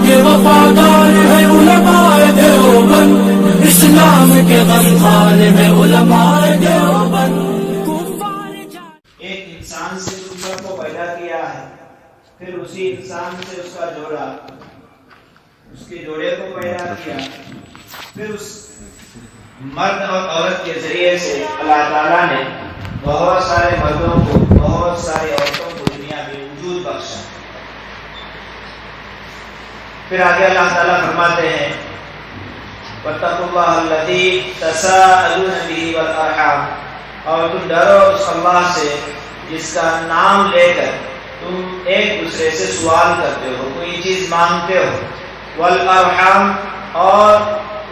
کے وفادار ہے علماء دیوبند، اسلام کے غمخوار ہے علماء دیوبند۔ ایک انسان سے تم سب کو پیدا کیا ہے، پھر اسی انسان سے اس کا جوڑا، اس کے جوڑے کو پیدا کیا، پھر اس مرد اور عورت کے ذریعے سے اللہ تعالیٰ نے بہت سارے مردوں کو، بہت ساری عورتوں کو دنیا میں وجود بخشا۔ پھر آگے اللہ تعالیٰ فرماتے ہیں وَاتَّقُوا اللَّهَ الَّذِي تَسَاءَلُونَ بِهِ وَالْأَرْحَامَ، اور تم ڈرو اس اللہ سے جس کا نام لے کر تم ایک دوسرے سے سوال کرتے ہو، کوئی چیز مانگتے ہو۔ والارحام، اور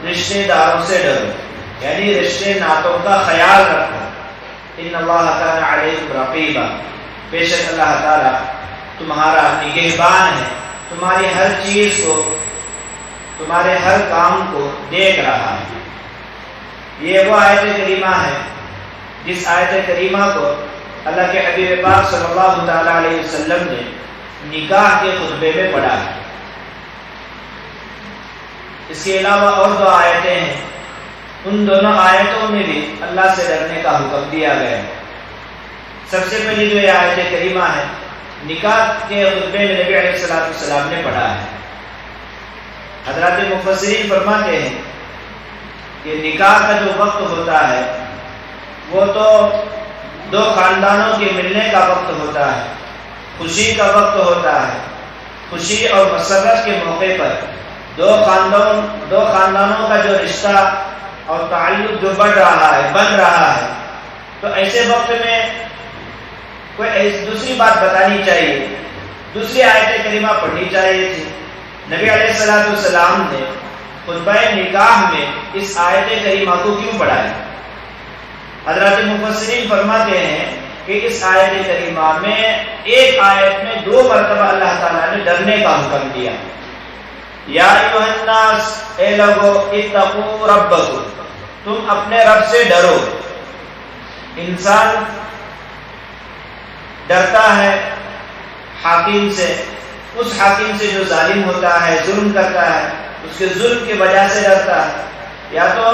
رشتے داروں سے ڈرو، یعنی رشتے ناتوں کا خیال رکھو۔ ان اللہ کان علیکم رقیبا، بے شک اللہ تعالی تمہارا نگہبان ہے، تمہاری ہر چیز کو، تمہارے ہر کام کو دیکھ رہا ہے۔ یہ وہ آیت کریمہ ہے جس آیت کریمہ کو اللہ کے حبیب پاک صلی اللہ تعالی علیہ وسلم نے نکاح کے خطبے میں پڑھا ہے۔ اس کے علاوہ اور دو آیتیں ہیں، ان دونوں آیتوں میں بھی اللہ سے ڈرنے کا حکم دیا گیا ہے۔ سب سے پہلی جو یہ آیت کریمہ ہے، نکاح کے خطبے میں نبی علیہ السلام نے پڑھا ہے۔ حضرات مفسرین فرماتے ہیں کہ نکاح کا جو وقت ہوتا ہے وہ تو دو خاندانوں کے ملنے کا وقت ہوتا ہے، خوشی کا وقت ہوتا ہے۔ خوشی اور مسرت کے موقع پر دو خاندانوں کا جو رشتہ اور تعلق جو بن رہا ہے، تو ایسے وقت میں کوئی دوسری بات بتانی چاہیے، دوسری آیت کریمہ پڑھنی چاہیے تھی۔ نبی علیہ السلام نے خطبہ نکاح میں اس آیت کریمہ کو کیوں پڑھا ہے؟ حضرات مفسرین فرماتے ہیں کہ اس آیت کریمہ میں ایک آیت میں دو مرتبہ اللہ تعالیٰ نے ڈرنے کا حکم دیا۔ یا ایھا الناس، اے لوگو، اتقوا ربکم، تم اپنے رب سے ڈرو۔ انسان ڈرتا ہے حاکم سے، اس حاکم سے جو ظالم ہوتا ہے، ظلم کرتا ہے، اس کے ظلم کی وجہ سے ڈرتا ہے، یا تو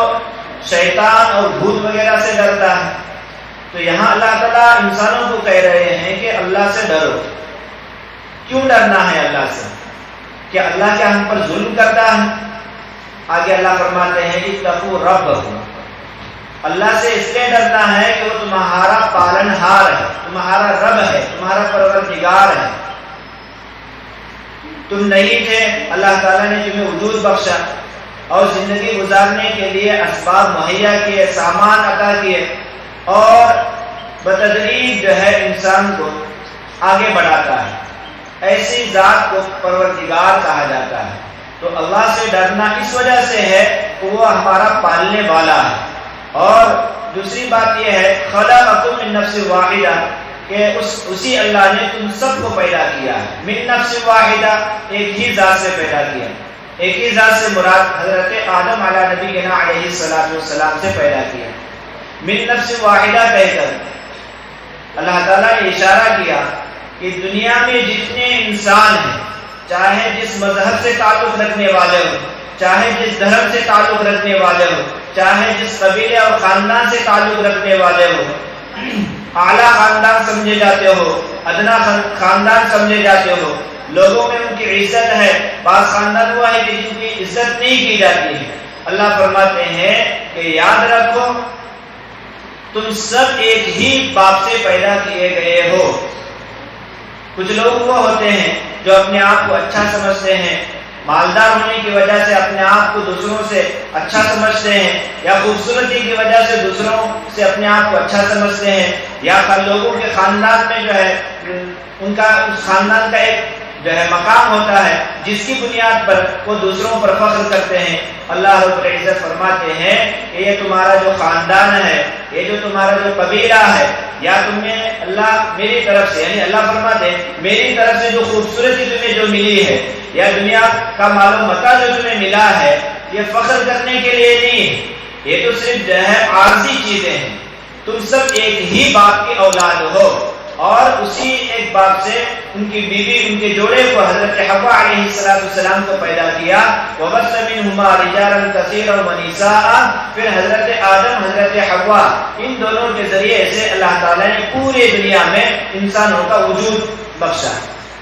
شیطان اور بھوت وغیرہ سے ڈرتا ہے۔ تو یہاں اللہ تعالیٰ انسانوں کو کہہ رہے ہیں کہ اللہ سے ڈرو۔ کیوں ڈرنا ہے اللہ سے؟ کیا اللہ کیا ہم پر ظلم کرتا ہے؟ آگے اللہ فرماتے ہیں اتقوا ربکم، اللہ سے اس لیے ڈرنا ہے کہ وہ تمہارا پالنہار ہے، تمہارا رب ہے، تمہارا پروردگار ہے۔ تم نہیں تھے، اللہ تعالیٰ نے تمہیں وجود بخشا اور زندگی گزارنے کے لیے اسباب مہیا کیے، سامان عطا کیے، اور بتدریج جو ہے انسان کو آگے بڑھاتا ہے۔ ایسی ذات کو پروردگار کہا جاتا ہے۔ تو اللہ سے ڈرنا اس وجہ سے ہے کہ وہ ہمارا پالنے والا ہے۔ اور دوسری بات یہ ہے خلقکم من نفس واحدہ، کہ اسی اللہ نے تم سب کو پیدا کیا ہے۔ من نفس واحدہ، ایک ہی ذات سے پیدا کیا۔ ایک ہی ذات سے مراد حضرت آدم علیہ نبینا علیہ السلام سے پیدا کیا۔ من نفس واحدہ کہہ کر اللہ تعالیٰ نے اشارہ کیا کہ دنیا میں جتنے انسان ہیں، چاہے جس مذہب سے تعلق رکھنے والے ہو، چاہے جس دھرم سے تعلق رکھنے والے ہو، چاہے جس قبیلے اور خاندان سے تعلق رکھنے والے ہو، اعلیٰ خاندان سمجھے جاتے ہو، ادنا خاندان سمجھے جاتے ہو، لوگوں میں ان کی عزت ہے، بعض خاندان ہوا ہے کہ جن کی عزت نہیں کی جاتی ہے۔ اللہ فرماتے ہیں کہ یاد رکھو تم سب ایک ہی باپ سے پیدا کیے گئے ہو۔ کچھ لوگ وہ ہوتے ہیں جو اپنے آپ کو اچھا سمجھتے ہیں، مالدار ہونے کی وجہ سے اپنے آپ کو دوسروں سے اچھا سمجھتے ہیں، یا خوبصورتی کی وجہ سے دوسروں سے اپنے آپ کو اچھا سمجھتے ہیں، یا لوگوں کے خاندان میں جو ہے ان کا اس خاندان کا ایک جو ہے مقام ہوتا ہے جس کی بنیاد پر وہ دوسروں پر فخر کرتے ہیں۔ اللہ رب العزت فرماتے ہیں کہ یہ تمہارا جو خاندان ہے، یہ جو تمہارا جو قبیلہ ہے، یا تمہیں اللہ میری طرف سے، یعنی اللہ فرماتے ہیں میری طرف سے جو خوبصورتی تمہیں جو ملی ہے، یا دنیا کا مال و متاع جو تمہیں ملا ہے، یہ فخر کرنے کے لیے نہیں ہے، یہ تو صرف جو ہے عارضی چیزیں ہیں۔ تم سب ایک ہی باپ کی اولاد ہو، اور اسی ایک باپ سے ان کی بیوی ان کے جوڑے کو حضرت حوا علیہ السلام کو پیدا کیا. وَبَثَّ مِنْهُمَا رِجَالًا كَثِيرًا وَنِسَاءً. پھر حضرت آدم حضرت حوا ان دونوں کے ذریعے سے اللہ تعالیٰ نے پوری دنیا میں انسانوں کا وجود بخشا.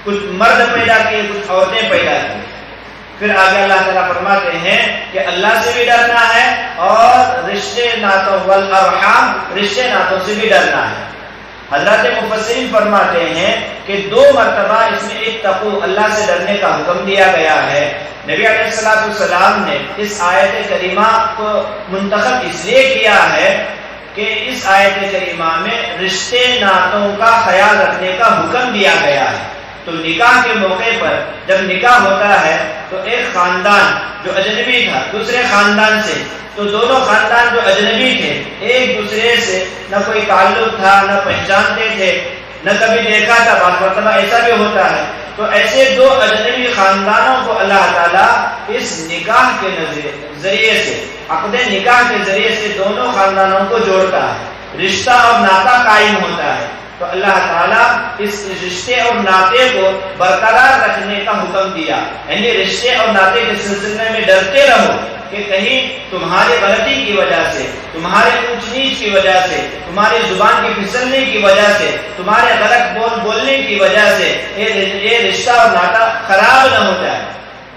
کچھ مرد پیدا کیے, کچھ عورتیں پیدا کی. پھر آگے اللہ تعالیٰ فرماتے ہیں کہ اللہ سے بھی ڈرنا ہے اور رشتے ناتوں والارحام, رشتے ناتوں سے بھی ڈرنا ہے. حضرات مفسرین فرماتے ہیں کہ 2 مرتبہ اس میں اتقوا, اللہ سے ڈرنے کا حکم دیا گیا ہے. نبی علیہ السلام نے اس آیت کریمہ کو منتخب اس لیے کیا ہے کہ اس آیت کریمہ میں رشتے ناتوں کا خیال رکھنے کا حکم دیا گیا ہے. تو نکاح کے موقع پر جب نکاح ہوتا ہے تو ایک خاندان جو اجنبی تھا دوسرے خاندان سے, تو دونوں خاندان جو اجنبی تھے ایک دوسرے سے نہ کوئی تعلق تھا, نہ پہچانتے تھے, نہ کبھی دیکھا تھا. بعض مرتبہ ایسا بھی ہوتا ہے. تو ایسے 2 اجنبی خاندانوں کو اللہ تعالیٰ اس نکاح کے ذریعے سے, عقد نکاح کے ذریعے سے دونوں خاندانوں کو جوڑتا ہے, رشتہ اور ناطہ قائم ہوتا ہے. تو اللہ تعالیٰ اس رشتے اور ناطے کو برقرار رکھنے کا حکم دیا. یعنی رشتے اور ناطے کے سلسلے میں ڈرتے رہو کہ کہیں تمہاری غلطی کی وجہ سے, تمہارے اونچ نیچ کی وجہ سے, تمہاری زبان کی پھسلنے کی وجہ سے, تمہارے غلط بولنے کی وجہ سے یہ رشتہ اور ناطہ خراب نہ ہو جائے.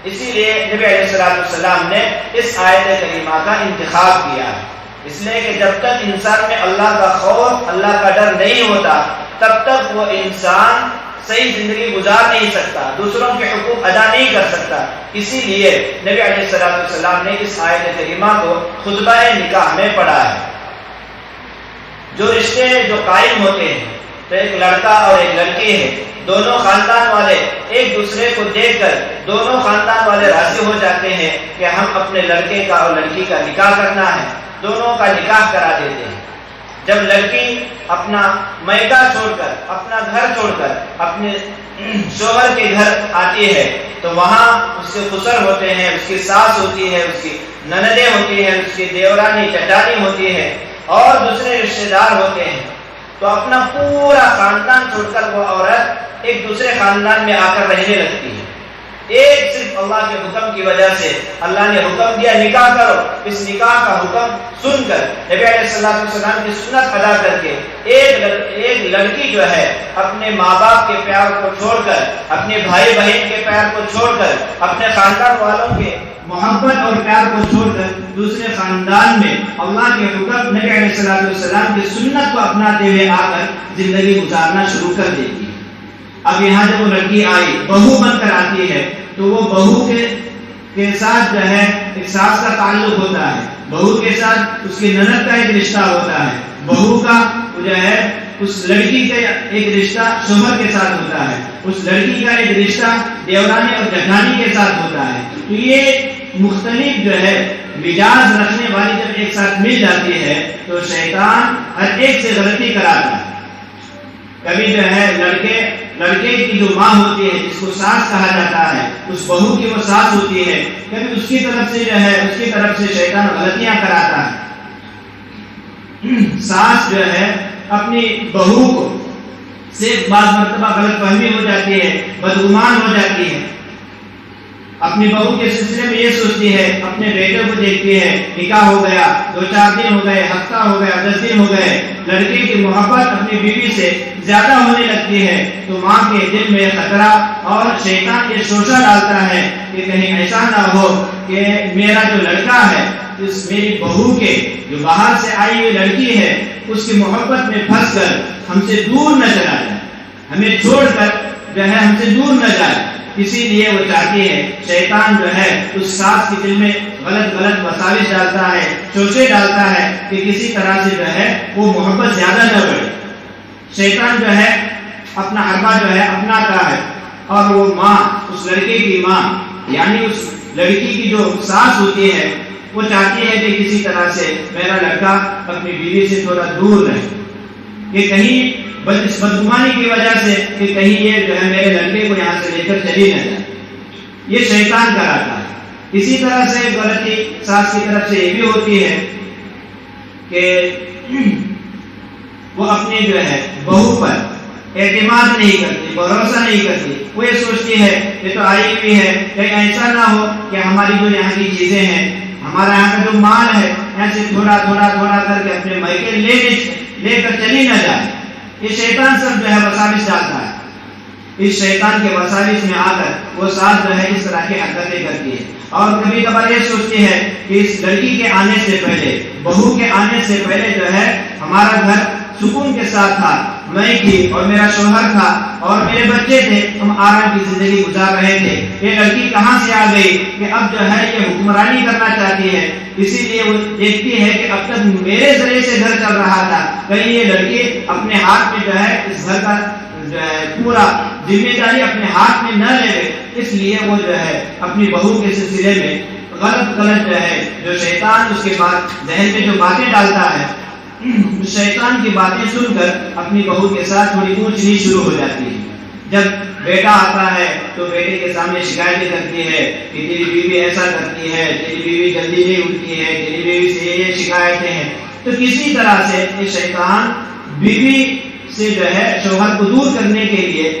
اسی لیے نبی علیہ السلام نے اس آیت کریمہ کا انتخاب کیا ہے. اس لیے کہ جب تک انسان میں اللہ کا خوف, اللہ کا ڈر نہیں ہوتا, تب تک وہ انسان صحیح زندگی گزار نہیں سکتا, دوسروں کے حقوق ادا نہیں کر سکتا. اسی لیے نبی علیہ السلام نے اس آیت کریمہ کو خطبہ نکاح میں پڑھا ہے. جو رشتے جو قائم ہوتے ہیں تو ایک لڑکا اور ایک لڑکی ہے, دونوں خاندان والے ایک دوسرے کو دیکھ کر دونوں خاندان والے راضی ہو جاتے ہیں کہ ہم اپنے لڑکے کا اور لڑکی کا نکاح کرنا ہے. دونوں کا نکاح کرا دیتے ہیں. جب لڑکی اپنا میکہ چھوڑ کر, اپنا گھر چھوڑ کر اپنے شوہر کے گھر آتی ہے تو وہاں اس کے خسر ہوتے ہیں, اس کی ساس ہوتی ہے, اس کی نندیں ہوتی ہیں, اس کی دیورانی چچانی ہوتی ہے اور دوسرے رشتے دار ہوتے ہیں. تو اپنا پورا خاندان چھوڑ کر وہ عورت ایک دوسرے خاندان میں آ کر رہنے لگتی ہے. ایک صرف اللہ کے حکم کی وجہ سے اللہ نے حکم دیا نکاح کرو. اس نکاح کا حکم سن کر نبی علیہ السلام کی سنت ادا کر کے ایک لڑکی جو ہے اپنے ماں باپ کے پیار کو چھوڑ کر, اپنے بھائی بہن کے پیار کو چھوڑ کر, اپنے خاندان والوں کے محبت اور پیار کو چھوڑ کر دوسرے خاندان میں اللہ کے حکم نبی علیہ السلام کی سنت کو اپناتے ہوئے آ کر زندگی گزارنا شروع کر دیتی ہے. اب یہاں جب وہ لڑکی آئی, بہو بن کر آتی ہے, تو وہ بہو کے ساتھ جو ہے ایک ساس کا تعلق ہوتا ہے, بہو کے ساتھ اس کی نند کا ایک رشتہ ہوتا ہے, بہو کا جو ہے اس لڑکی کا ایک رشتہ شوہر کے ساتھ ہوتا ہے, اس لڑکی کا ایک رشتہ دیورانی اور جٹھانی کے ساتھ ہوتا ہے. تو یہ مختلف جو ہے مزاج رکھنے والی جب ایک ساتھ مل جاتی ہے تو شیطان ہر ایک سے غلطی کراتا ہے. کبھی جو ہے لڑکے کی جو ماں ہوتی ہے جس کو ساس کہا جاتا ہے, اس بہو کی وہ ساس ہوتی ہے, کبھی اس کی طرف سے جو ہے اس کی طرف سے شیطان غلطیاں کراتا ہے. ساس جو ہے اپنی بہو کو سے بعض مرتبہ غلط فہمی ہو جاتی ہے, بدگمان ہو جاتی ہے. اپنی بہو کے سلسلے میں یہ سوچتی ہے, اپنے بیٹے کو دیکھتی ہے, نکاح ہو گیا, 2-4 دن ہو گئے, ہفتہ ہو گیا, 10 دن ہو گئے, لڑکی کی محبت اپنی بیوی سے زیادہ ہونے لگتی ہے تو ماں کے دل میں خطرہ اور شیطان یہ شوشہ ڈالتا ہے کہ کہیں ایسا نہ ہو کہ میرا جو لڑکا ہے اس میری بہو کے جو باہر سے آئی ہوئی لڑکی ہے اس کی محبت میں پھنس کر ہم سے دور نہ چلا جائے, ہمیں چھوڑ کر جو ہے ہم سے دور نہ جائے. اسی لیے وہ چاہتی ہے, شیطان جو ہے اس ساس کے دل میں غلط وساوس ڈالتا ہے, شوشے ڈالتا ہے کہ کسی طرح سے جو ہے وہ محبت زیادہ نہ بڑھے. شیطان جو ہے اپنا حربہ جو ہے اپناتا ہے اور وہ ماں, اس لڑکے کی ماں یعنی اس لڑکی کی جو ساس ہوتی ہے وہ چاہتی ہے کہ کسی طرح سے میرا لڑکا اپنی بیوی سے تھوڑا دور رہے, کہ کہیں اس بدگمانی کی وجہ سے کہ کہیں یہ جو ہے میرے لڑکے کو یہاں سے لے کر چلی نہ جائے. یہ شیطان کراتا ہے. اسی طرح سے غلطی ساس کی طرف سے یہ بھی ہوتی ہے کہ وہ اپنے جو ہے بہو پر اعتماد نہیں کرتی، بھروسہ نہیں کرتی. وہ یہ سوچتی ہے یہ تو آئی ہوئی ہے، کہیں ایسا نہ ہو کہ ہماری جو یہاں کی چیزیں ہیں، ہمارا یہاں کا جو مال ہے، یہاں سے تھوڑا تھوڑا تھوڑا کر کے اپنے مائکے لے کر چلی نہ جائے. یہ شیطان سب جو ہے وساوس ڈالتا ہے. اس شیطان کے وساوس میں آ کر وہ ساتھ جو ہے اس طرح کی حرکتیں کرتی ہے. اور کبھی کبھار یہ سوچتی ہے کہ اس لڑکی کے آنے سے پہلے، بہو کے آنے سے پہلے جو ہے ہمارا گھر سکون کے ساتھ تھا، میں تھی اور میرا شوہر تھا اور میرے بچے تھے، ہم آرام کی زندگی گزار رہے تھے. یہ لڑکی کہاں سے آ گئی کہ اب جو ہے یہ حکمرانی کرنا چاہتی ہے. اسی لیے وہ دیکھتی ہے کہ اب تک میرے ذریعے سے گھر چل رہا تھا، کہیں یہ لڑکی اپنے ہاتھ میں جو ہے اس گھر کا پورا ذمہ داری اپنے ہاتھ میں نہ لے. اس لیے وہ جو ہے اپنی بہو کے سلسلے میں غلط جو ہے جو شیطان اس کے بعد ذہن میں جو باتیں ڈالتا ہے، شیطان کی باتیں سن کر اپنی بہو کے ساتھ تھوڑی اونچ نیچ شروع ہو جاتی ہے. جب بیٹا آتا ہے تو بیٹے کے سامنے شکایتیں کرتی ہے کہ تیری بیوی ایسا کرتی ہے، تیری بیوی جلدی نہیں اٹھتی ہے، تیری بیوی سے یہ شکایتیں ہیں. تو کسی طرح سے یہ شیطان بیوی سے جو ہے شوہر کو دور کرنے کے لیے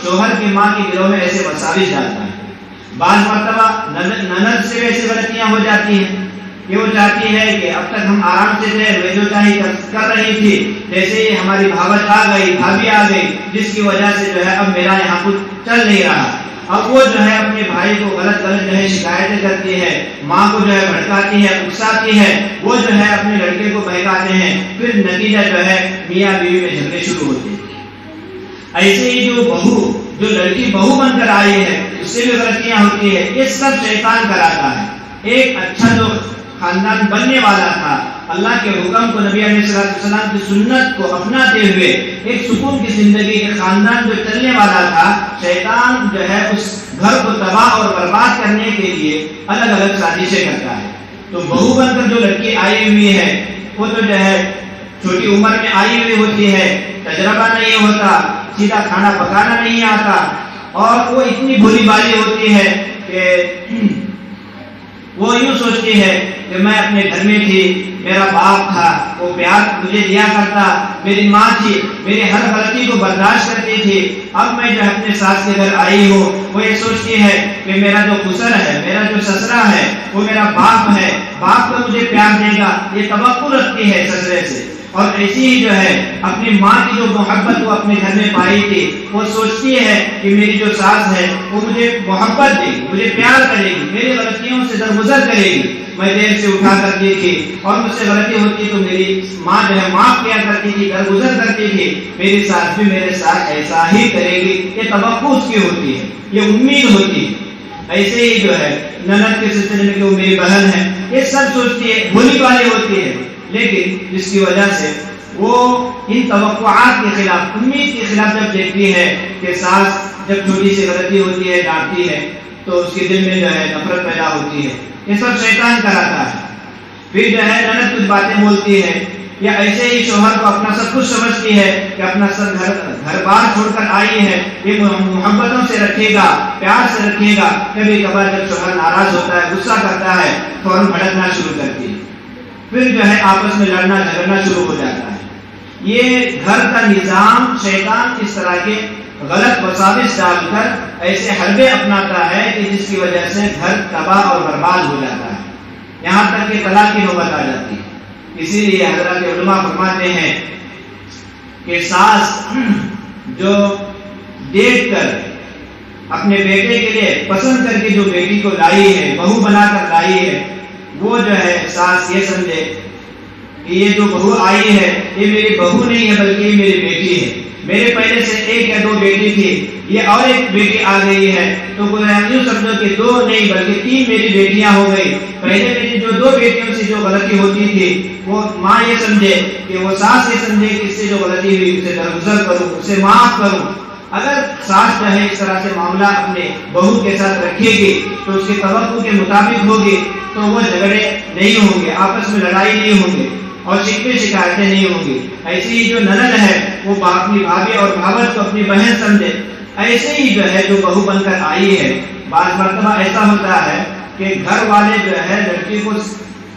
شوہر کے ماں کے دلوں میں ایسے وساوس ڈالتا ہے. بعض مرتبہ نند سے ویسے غلطیاں ہو جاتی ہیں کہ وہ چاہتی ہے کہ اب تک ہم آرام سے تھے، وہ جو چاہیے کر رہی تھی، جیسے ہی ہماری بھاوت آ گئی، بھابھی آ گئی، جس کی وجہ سے جو ہے اب میرا یہاں کچھ چل نہیں رہا. اب وہ جو ہے اپنے بھائی کو غلط جو ہے شکایتیں کرتی ہے، ماں کو جو ہے بھڑکاتی ہے، اکساتی ہے، وہ جو ہے اپنے لڑکے کو بہکاتے ہیں. پھر نتیجہ جو ہے میاں بیوی میں جھگڑے شروع ہوتے ہیں. ایسے ہی جو لڑکی بہو بن کر آئی ہے اس سے بھی غلطیاں ہوتی ہے. یہ سب شیطان کراتا ہے. ایک اچھا جو خاندان بننے والا تھا، اللہ کے حکم کو، نبی علیہ السلام کی سنت کو اپناتے ہوئے ایک سکون کی زندگی، ایک خاندان جو چلنے والا تھا، شیطان جو ہے اس گھر کو تباہ اور برباد کرنے کے لیے الگ الگ سازشیں کرتا ہے. تو بہو بن کر جو لڑکی آئی ہوئی ہے وہ تو جو ہے چھوٹی عمر میں آئی ہوئی ہوتی ہے، تجربہ نہیں ہوتا، سیدھا کھانا پکانا نہیں آتا، اور وہ اتنی بھولی بھالی ہوتی ہے کہ وہ یوں سوچتی ہے کہ میں اپنے گھر میں تھی، میرا باپ تھا، وہ پیار مجھے دیا کرتا، میری ماں تھی، میری ہر غلطی کو برداشت کرتی تھی. اب میں جو اپنے ساس کے گھر آئی ہوں، وہ یہ سوچتی ہے کہ میرا جو خسر ہے، میرا جو سسرا ہے، وہ میرا باپ ہے، باپ تو مجھے پیار دے گا، یہ توقع رکھتی ہے سسرے سے. اور ایسی ہی جو ہے اپنی ماں کی جو محبت وہ اپنے گھر میں پائی تھی، وہ سوچتی ہے کہ میری جو ساس ہے وہ مجھے محبت دے گی، مجھے پیار کرے گی، میری غلطیوں سے درگزر کرے گی. میں دیر سے اٹھا کرتی تھی اور مجھ سے غلطی ہوتی تو میری ماں جو ہے معاف کیا کرتی تھی، درگزر کرتی تھی، میری ساس بھی میرے ساتھ ایسا ہی کرے گی. یہ توقع اس کی ہوتی ہے، یہ امید ہوتی ہے. ایسے ہی جو ہے نند کے سلسلے میں کہ وہ میری بہن ہے، یہ سب سوچتی ہے، بھولی والی ہوتی ہے. لیکن جس کی وجہ سے وہ ان توقعات کے خلاف، امید کے خلاف جب دیکھتی ہے کہ ساس جب چھوٹی سی غلطی ہوتی ہے ڈانٹتی ہے تو اس کے دل میں جو ہے نفرت پیدا ہوتی ہے. یہ سب شیطان کراتا ہے. پھر جو ہے نند کچھ باتیں بولتی ہے، یا ایسے ہی شوہر کو اپنا سب کچھ سمجھتی ہے کہ اپنا سب گھر بار چھوڑ کر آئی ہے، یہ محبتوں سے رکھے گا، پیار سے رکھے گا. کبھی کبھار جب شوہر ناراض ہوتا ہے، غصہ کرتا ہے، فوراً بھڑکنا شروع کرتی ہے. پھر جو ہے آپس میں لڑنا جھگڑنا شروع ہو جاتا ہے. یہ گھر کا نظام شیطان اس طرح کے غلط وساوس ڈال کر ایسے حربے اپناتا ہے کہ جس کی وجہ سے گھر تباہ اور برباد ہو جاتا ہے، یہاں تک کہ طلاق کی نوبت آ جاتی ہے. اسی لیے حضرات علماء فرماتے ہیں کہ ساس جو دیکھ کر اپنے بیٹے کے لیے پسند کر کے جو بیٹی کو لائی ہے، بہو بنا کر لائی ہے، وہ جو ہے ساس یہ سمجھے کہ یہ جو بہو آئی ہے یہ میری بہو نہیں ہے بلکہ یہ میری بیٹی ہے. میرے پہلے سے ایک یا دو بیٹی تھی، یہ اور ایک بیٹی آ گئی ہے، تو یوں سمجھو کہ دو نہیں بلکہ تین میری بیٹیاں ہو گئی. پہلے میری جو دو بیٹیوں سے جو غلطی ہوتی تھی وہ ماں یہ سمجھے کہ وہ ساس یہ سمجھے کہ اس سے جو غلطی ہوئی اسے درگزر کروں، اسے معاف کروں. اگر ساس جو ہے اس طرح سے معاملہ اپنے بہو کے ساتھ رکھے گی تو اس کے توقع کے مطابق ہوگی، تو وہ جھگڑے نہیں ہوں گے، آپس میں لڑائی نہیں ہوں گے اور شکوے شکایتیں نہیں ہوں گی. ایسی ہی جو نند ہے وہ اپنی بھابھی اور بھاوت کو اپنی بہن سمجھے. ایسے ہی جو ہے جو بہو بن کر آئی ہے، بعض مرتبہ ایسا ہوتا ہے کہ گھر والے جو ہے لڑکی کو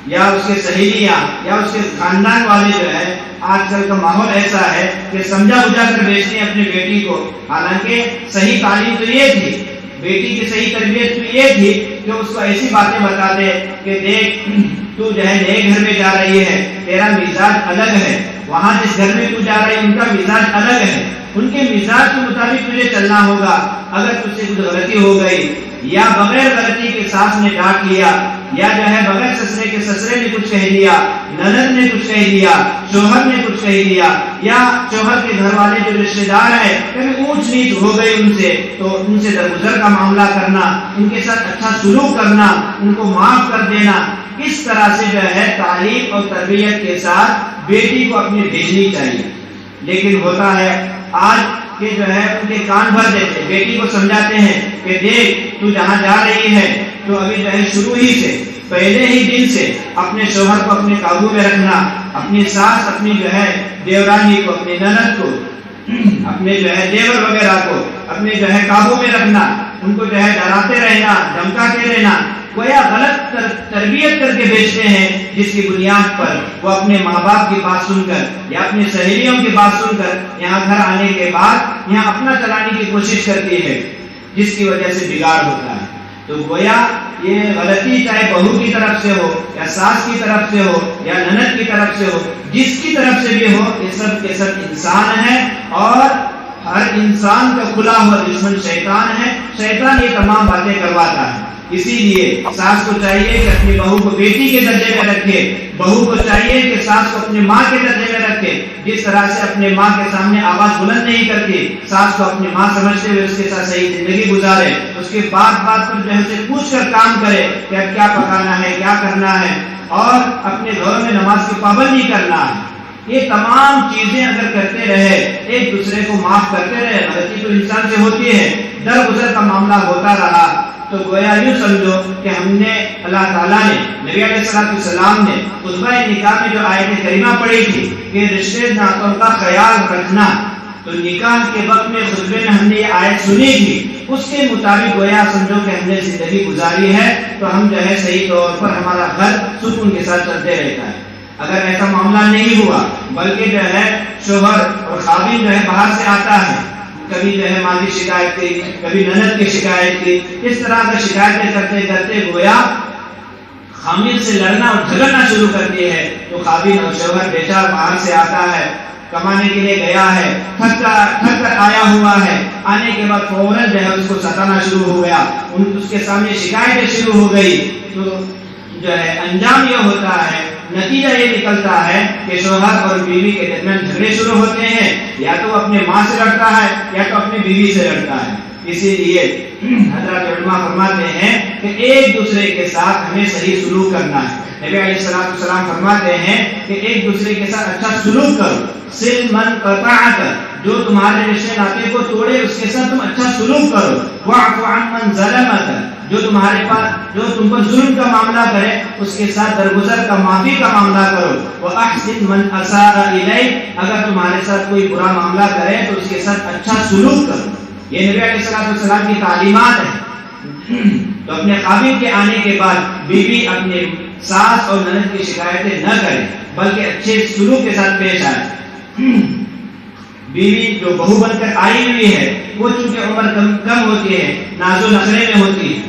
یا اس کے سہیلیاں یا اس کے خاندان والے جو ہے، آج کل کا ماحول ایسا ہے کہ سمجھا بجھا کر بیچتے ہیں اپنی بیٹی کو، حالانکہ صحیح تعلیم تو یہ تھی، بیٹی کی صحیح تربیت تو یہ تھی کہ اس کو ایسی باتیں بتا دے کہ دیکھ تو جو ہے نئے گھر میں جا رہی ہے، تیرا مزاج الگ ہے، وہاں جس گھر میں تو جا رہی ہے ان کا مزاج الگ ہے، ان کے مزاج کے مطابق تجھے چلنا ہوگا۔ اگر تجھ سے کچھ غلطی ہو گئی یا بغیر غلطی کے ساس نے ڈانٹ لیا یا جو ہے بغیر سسرے کے سسرے نے کچھ کہہ دیا، نند نے کچھ کہہ دیا، شوہر نے کچھ کہہ دیا، یا شوہر کے گھر والے جو رشتے دار ہیں کبھی اونچ نیچ ہو گئی ان سے، تو ان سے درگزر کا معاملہ کرنا، ان کے ساتھ اچھا سلوک کرنا، ان کو معاف کر دینا، اس طرح سے جو ہے تعلیم اور تربیت کے ساتھ بیٹی کو اپنی بھیجنی چاہیے۔ لیکن ہوتا ہے آج کہ جو ہے ان کے کان بھر دیتے، بیٹی کو سمجھاتے ہیں کہ دیکھ تو جہاں جا رہی ہے تو ابھی جو ہے شروع ہی سے پہلے ہی دن سے اپنے شوہر کو اپنے قابو میں رکھنا، اپنی ساس اپنی جو ہے دیورانی کو، اپنی نند کو، اپنے جو ہے دیور وغیرہ کو اپنے جو ہے قابو میں رکھنا، ان کو جو ہے ڈراتے رہنا، دھمکاتے رہنا، گویا غلط تربیت کر کے بھیجتے ہیں، جس کی بنیاد پر وہ اپنے ماں باپ کی بات سن کر یا اپنی سہیلیوں کی بات سن کر یہاں گھر آنے کے بعد یہاں اپنا چلانے کی کوشش کرتی ہے، جس کی وجہ سے بگاڑ ہوتا ہے۔ تو گویا یہ غلطی چاہے بہو کی طرف سے ہو یا ساس کی طرف سے ہو یا نند کی طرف سے ہو، جس کی طرف سے بھی ہو، یہ سب کے سب انسان ہے، اور ہر انسان کا کھلا ہوا دشمن شیطان ہے، شیطان یہ تمام باتیں کرواتا ہے۔ اسی لیے ساس کو چاہیے کہ اپنی بہو کو بیٹی کے درجے میں رکھے، بہو کو چاہیے کہ ساس کو اپنے ماں کے درجے میں رکھے، جس طرح سے اپنے ماں کے سامنے آواز بلند نہیں کرتی، ساس کو اپنی ماں سمجھتے ہوئے اس کے ساتھ صحیح زندگی گزارے، اس کے بات بات پر جو ہے اسے پوچھ کر کام کرے کہ اب کیا پکانا ہے، کیا کرنا ہے، اور اپنے گھروں میں نماز کی پابندی کرنا ہے۔ یہ تمام چیزیں اگر کرتے رہے، ایک دوسرے کو معاف کرتے رہے، غلطی تو انسان سے ہوتی ہے، درگزر کا معاملہ ہوتا رہا، تو گویا یوں سمجھو کہ ہم نے اللہ تعالیٰ نے، نبی علیہ السلام نے خطبہ نکاح میں جو آیت کریمہ پڑھی تھی کہ رشتے ناطوں کا خیال رکھنا، تو نکاح کے وقت میں خطبے میں ہم نے یہ آیت سنی تھی، اس کے مطابق گویا سمجھو کہ ہم نے زندگی گزاری ہے، تو ہم جو ہے صحیح طور پر ہمارا گھر سکون کے ساتھ چلتے رہتا ہے۔ اگر ایسا معاملہ نہیں ہوا، بلکہ جو ہے شوہر اور خاوند جو ہے باہر سے آتا ہے، کبھی جو ہے ماں کی شکایت کی، کبھی نند کی شکایت کی، اس طرح کا شکایتیں کرتے کرتے گویا خاوند سے لڑنا اور جھگڑنا شروع کرتی ہے، تو خاوند اور شوہر بیچارہ باہر سے آتا ہے، کمانے کے لیے گیا ہے، تھک کر آیا ہوا ہے، آنے کے بعد فوراً جو ہے اس کو ستانا شروع ہو گیا، اس کے سامنے شکایتیں شروع ہو گئی، تو جو ہے انجام یہ ہوتا ہے، نتیجہ یہ نکلتا ہے کہ شوہر اور بیوی کے درمیان جھگڑے شروع ہوتے ہیں، یا تو اپنے ماں سے لڑتا ہے یا تو اپنی بیوی سے لڑتا ہے۔ اسی لیے حضرات علماء فرماتے ہیں کہ ایک دوسرے کے ساتھ ہمیں صحیح سلوک کرنا ہے۔ نبی علیہ السلام فرماتے ہیں کہ ایک دوسرے کے ساتھ اچھا سلوک کرو، صل من قطعک، جو تمہارے رشتے ناطے کو توڑے اس کے ساتھ تم اچھا سلوک کرو، واعف عن من ظلمک، جو تمہارے پاس جو تم پر ظلم کا معاملہ کرے اس کے ساتھ درگزر کا معافی کا معاملہ کرو، واحسن من اساء الیک، اگر تمہارے ساتھ کوئی برا معاملہ کرے تو اس کے ساتھ اچھا سلوک کرو۔ یہ نبی علیہ السلام کی تعلیمات ہیں۔ تو اپنے خاوند کے آنے کے بعد بیوی اپنے ساس اور نند کی شکایتیں نہ کرے، بلکہ اچھے سلوک کے ساتھ پیش آئے۔ بیوی جو بہو بن کر آئی ہوئی ہے وہ چونکہ عمر کم ہوتی ہے، ناز و نخرے میں ہوتی ہے۔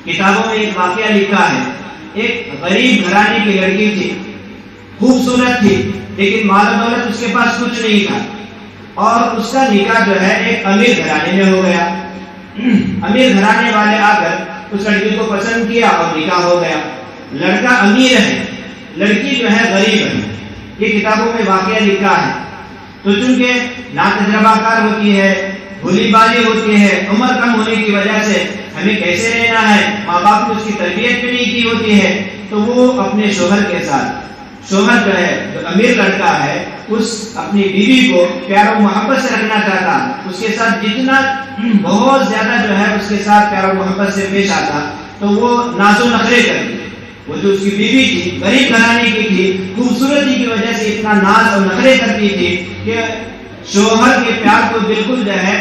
کتابوں میں ایک واقعہ لکھا ہے، ایک غریب گھرانے کی لڑکی تھی، خوبصورت تھی، لیکن مال و دولت اس کے پاس کچھ نہیں تھا، اور اس کا نکاح جو ہے ایک امیر گھرانے میں ہو گیا۔ امیر گھرانے والے آ کر اس لڑکی کو پسند کیا اور نکاح ہو گیا۔ لڑکا امیر ہے، لڑکی جو ہے غریب ہے، یہ کتابوں میں واقعہ لکھا ہے۔ تو چونکہ ناتجربہ کار ہوتی ہے، بھولی بھالی ہوتی ہے، عمر کم ہونے کی وجہ سے ہمیں کیسے رہنا ہے، ماں باپ نے اس کی تربیت بھی نہیں کی ہوتی ہے، تو وہ اپنے شوہر کے ساتھ، شوہر جو ہے جو امیر لڑکا ہے اس اپنی بیوی کو پیار و محبت سے رکھنا چاہتا، اس کے ساتھ جتنا بہت زیادہ جو ہے اس کے ساتھ پیار و محبت سے پیش آتا، تو وہ ناز و نخرے کرتی۔ وہ جو اس کی بیوی تھی غریب گھرانے کی تھی، خوبصورتی کی وجہ سے اتنا ناز اور نخرے کرتی تھی کہ شوہر کے پیار کو بالکل جو ہے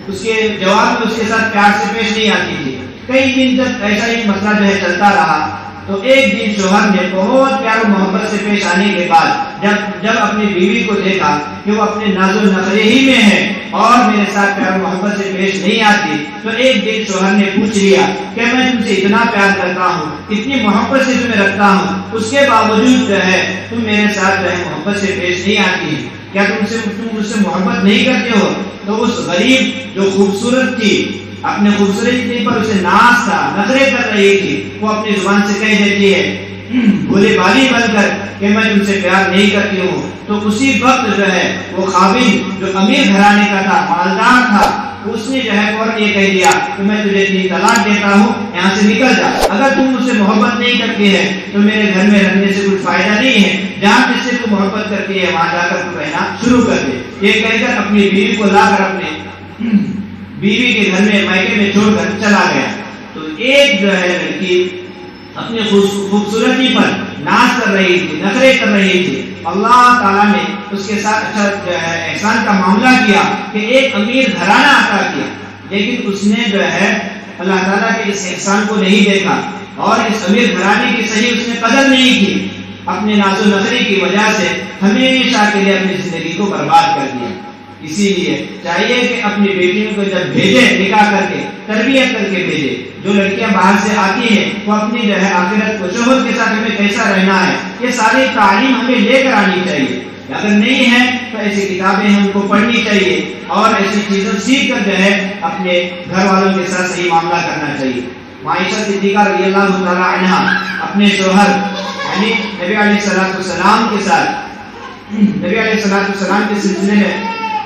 اس کے جواب میں اس کے ساتھ پیار سے پیش نہیں آتی تھی۔ کئی دن تک ایسا ہی مسئلہ جو ہے چلتا رہا، تو ایک دن شوہر نے بہت پیار و محبت سے پیش آنے کے بعد جب اپنی بیوی کو دیکھا کہ وہ اپنے ناز و نخرے ہی میں ہے اور میرے ساتھ پیار و محبت سے پیش نہیں آتی، تو ایک دن شوہر نے پوچھ لیا کہ میں تم سے اتنا پیار کرتا ہوں، اتنی محبت سے تمہیں رکھتا ہوں، اس کے باوجود جو ہے تم میرے ساتھ جو ہے محبت سے پیش نہیں آتی ہے، کیا تم مجھ سے محبت نہیں کرتے ہو؟ تو اس غریب جو خوبصورت تھی، اپنے خوبصورتی پر اسے ناز تھا، نخرے کر رہی تھی، وہ اپنی زبان سے کہہ دیتی ہے بھولے بالی بن کر کہ میں تم سے پیار نہیں کرتی ہوں۔ تو اسی وقت جو ہے وہ قابل جو امیر گھرانے کا تھا، مالدار تھا، اس نے جو ہے فوراً یہ کہہ دیا کہ میں تجھے 3 طلاق دیتا ہوں، یہاں سے نکل جا، اگر تم مجھ سے محبت نہیں کرتی ہے تو میرے گھر میں رہنے سے کوئی فائدہ نہیں ہے، جہاں جس سے تو محبت کرتی ہے وہاں جا کر تو رہنا شروع کر دے۔ یہ کہہ کر اپنی بیوی کو لا کر اپنے بیوی کے گھر میں میکے میں چھوڑ کر چلا گیا۔ تو ایک جو ہے لڑکی اپنی خوبصورتی پر ناز کر رہی تھی، نخرے کر رہی تھی، اللہ تعالیٰ نے اس کے ساتھ اچھا جو ہے احسان کا معاملہ کیا کہ ایک امیر گھرانہ عطا کیا، لیکن اس نے جو ہے اللہ تعالیٰ کے اس احسان کو نہیں دیکھا اور اس امیر گھرانے کی صحیح اس نے قدر نہیں کی، اپنے ناز و نخرے کی وجہ سے ہمیشہ کے لیے اپنی زندگی کو برباد کر دیا۔ اسی لیے چاہیے کہ اپنی بیٹیوں کو جب بھیجے نکاح کر کے، تربیت کر کے بھیجے۔ جو لڑکیاں باہر سے آتی ہیں وہ اپنی جو ہے آخرت کو، شوہر کے ساتھ ہمیں کیسا رہنا ہے، یہ ساری تعلیم ہمیں لے کر آنی چاہیے۔ اگر نہیں ہے تو ایسی کتابیں ہم کو پڑھنی چاہیے اور ایسی چیزیں سیکھ کر جو ہے اپنے گھر والوں کے ساتھ صحیح معاملہ کرنا چاہیے۔ عائشہ صدیقہ رضی اللہ تعالی عنہا اپنے شوہر یعنی نبی علیہ السلام کے ساتھ، نبی علیہ السلام کے سلسلے میں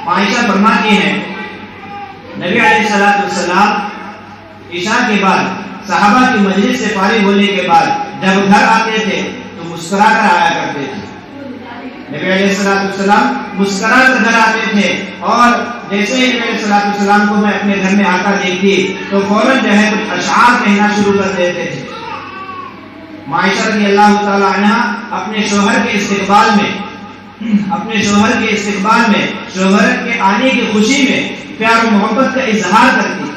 عائشہ فرماتی ہیں نبی علیہ السلام عشاء کے بعد صحابہ کی مجلس سے فارغ ہونے کے بعد جب گھر آتے تھے تو مسکرا کر آیا کرتے تھے۔ نبی علیہ السلام مسکرا کر گھر آتے تھے اور جیسے ہی نبی علیہ السلام کو میں اپنے گھر میں آتا دیکھتی تو فوراً جو ہے کچھ اشعار کہنا شروع کر دیتے تھے۔ عائشہ رضی اللہ تعالی عنہ اپنے شوہر کے استقبال میں، شوہر کے آنے کی خوشی میں پیار و محبت کا اظہار کرتی تھی۔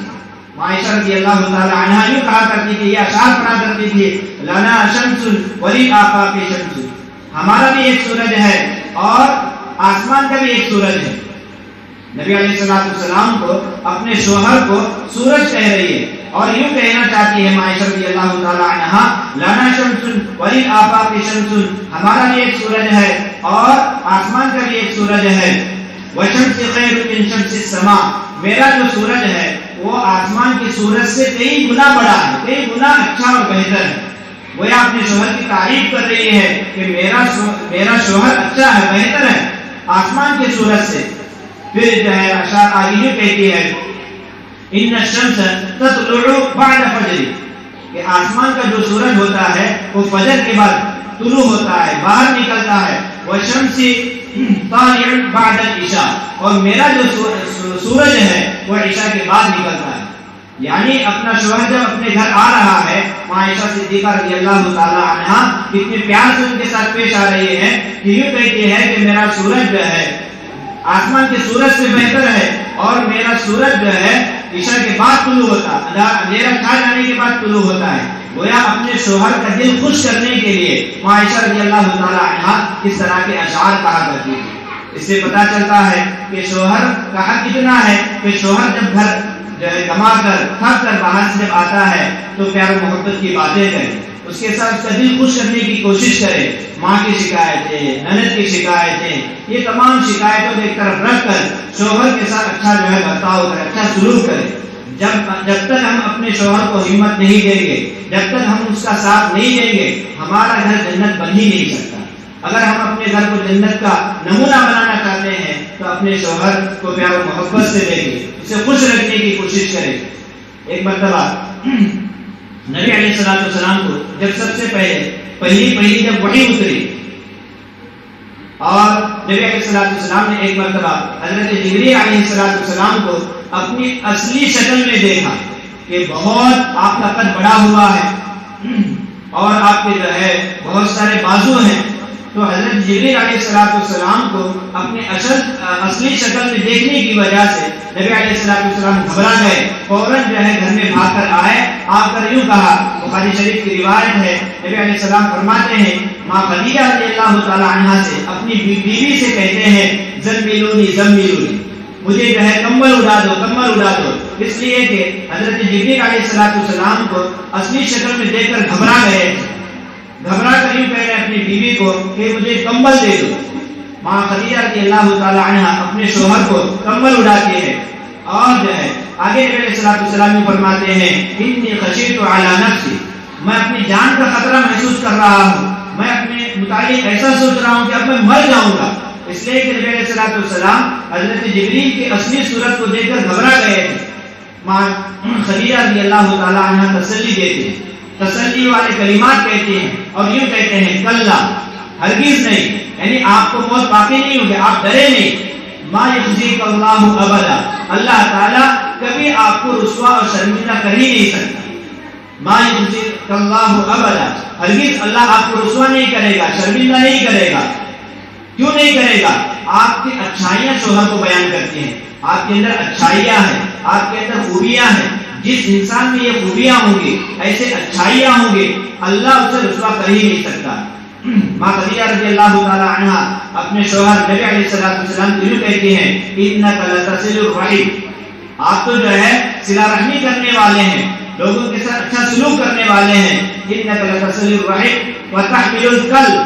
عائشہ رضی اللہ تعالی عنہ یوں کہا کرتی تھی، یہ اشعار پڑھا کرتی تھی، لنا شمس ولی آفاق شمس، ہمارا بھی ایک سورج ہے اور آسمان کا بھی ایک سورج ہے۔ نبی علیہ السلام کو اپنے شوہر کو سورج کہہ رہی ہے اور یوں کہنا چاہتی ہے عائشہ رضی اللہ تعالی عنہا، لنا شمس ولی آفاق شمس، ہمارا بھی ایک سورج ہے اور آسمان کا بھی ایک سورج ہے، وشمس خیر من شمس السماء، میرا جو سورج ہے وہ آسمان کے سورج سے کئی گنا بڑا ہے، کئی گنا اچھا اور بہتر ہے۔ وہ اپنے شوہر کی تعریف کر رہی ہے کہ میرا شوہر اچھا ہے، بہتر ہے آسمان کے سورج سے۔ پھر جو ہے اشعار آگے یوں کہتی ہے، ان الشمس تطلع بعد فجر، کہ آسمان کا جو سورج ہوتا ہے وہ فجر کے بعد طلوع ہوتا ہے، باہر نکلتا ہے، والشمس طالع بعد العشاء، اور میرا جو سورج ہے وہ عشاء کے بعد نکلتا ہے۔ یعنی اپنا شوہر جب اپنے گھر آ رہا ہے، عائشہ صدیقہ رضی اللہ تعالی عنہا اتنے پیار سے ان کے ساتھ پیش آ رہی ہے کہ یوں کہتی ہے کہ میرا سورج جو ہے آسمان کے سورج سے بہتر ہے اور میرا سورج جو ہے عشاء کے بعد طلوع ہوتا ہے، اندھیرا چھا جانے کے بعد طلوع ہوتا ہے۔ گویا اپنے شوہر کا دل خوش کرنے کے لیے عائشہ رضی اللہ تعالی عنہا اس طرح کے اشعار کہا کرتی تھی۔ اس سے پتہ چلتا ہے کہ شوہر کا حق اتنا ہے کہ شوہر جب گھر جو ہے کما کر تھک کر باہر سے جب آتا ہے تو پیار و محبت کی باتیں کرے، اس کے ساتھ اس کا دل خوش کرنے کی کوشش کرے۔ ماں کی شکایتیں، نند کی شکایتیں، یہ تمام شکایتوں کو ایک طرف رکھ کر شوہر کے ساتھ اچھا جو ہے برتاؤ کرے، اچھا سلوک کرے۔ جب تک ہم اپنے شوہر کو ہمت نہیں دیں گے، جب تک ہم اس کا ساتھ نہیں دیں گے، ہمارا گھر جنت بن ہی نہیں سکتا۔ اگر ہم اپنے گھر کو جنت کا نمونہ بنانا چاہتے ہیں تو اپنے شوہر کو پیار و محبت سے دیکھیں، اسے خوش رکھنے کی کوشش کریں۔ ایک مرتبہ نبی علیہ السلام کو جب سب سے پہلی جب وحی اتری اور نبی علیہ السلام نے ایک مرتبہ حضرت جبریل علیہ السلام کو اپنی اصلی شکل میں دیکھا کہ بہت آپ کا قد بڑا ہوا ہے اور آپ کے جو ہے بہت سارے بازو ہیں، تو حضرت جبریل علیہ السلام کو اپنے اصلی شکل میں دیکھنے کی وجہ سے نبی علیہ السلام گھبرا گئے، فوراً جو ہے گھر میں بھاگ کر آئے، آپ کا یوں کہا، بخاری شریف کی روایت ہے، نبی علیہ السلام فرماتے ہیں ماں خدیجہ رضی اللہ تعالی عنہا سے اپنی بیوی سے کہتے ہیں زملونی زملونی، مجھے جو ہے کمبل اڑا دو کمبل اڑا دو، اس لیے کہ حضرت جبریل علیہ السلام کو اصلی شکل میں دیکھ کر گھبرا گئے، گھبرا کر یوں کہہ رہے اپنی بیوی کو کہ مجھے کمبل دے دو۔ ماں خدیجہ رضی اللہ تعالی عنہا اپنے شوہر کو کمبل اڑاتی ہے، اور جو ہے آگے نبی علیہ السلام فرماتے ہیں انی خشیت علی نفسی، میں اپنی جان کا خطرہ محسوس کر رہا ہوں، میں اپنے متعلق ایسا سوچ رہا ہوں کہ اب میں مر جاؤں گا، اس لیے کہ نبی علیہ السلام حضرت جبریل کی اصلی صورت کو دیکھ کر گھبرا گئے تھے۔ ماں خدیجہ رضی اللہ تعالی عنہا تسلی دیتے ہیں، تسلی والے کلمات کہتے ہیں اور یوں کہتے ہیں کلا، ہرگز نہیں، یعنی آپ کو موت باقی نہیں ہوگی، آپ ڈرے نہیں، ما یخزیک اللہ ابدا، اللہ تعالیٰ کبھی آپ کو رسوا اور شرمندہ کر ہی نہیں سکتا، ما یخزیک اللہ ابدا، ہرگز اللہ آپ کو رسوا نہیں کرے گا، شرمندہ نہیں کرے گا۔ کیوں نہیں کرے گا؟ آپ کی اچھائیاں شوہر کو بیان کرتی ہیں، آپ کے اندر اچھائیاں ہیں، آپ کے اندر خوبیاں ہیں، جس انسان میں یہ خوبیاں ہوں گی، ایسے اچھائیاں ہوں گی، اللہ اسے رسوا کر ہی نہیں سکتا۔ ماں خدیجہ رضی اللہ تعالی عنہا اپنے شوہر نبی علیہ السلام کو یوں کہتی ہیں انک لتصل الرحم، آپ تو جو ہے صلہ رحمی کرنے والے ہیں، لوگوں کے ساتھ اچھا سلوک کرنے والے ہیں، انک لتصل الرحم وتحمل الکل،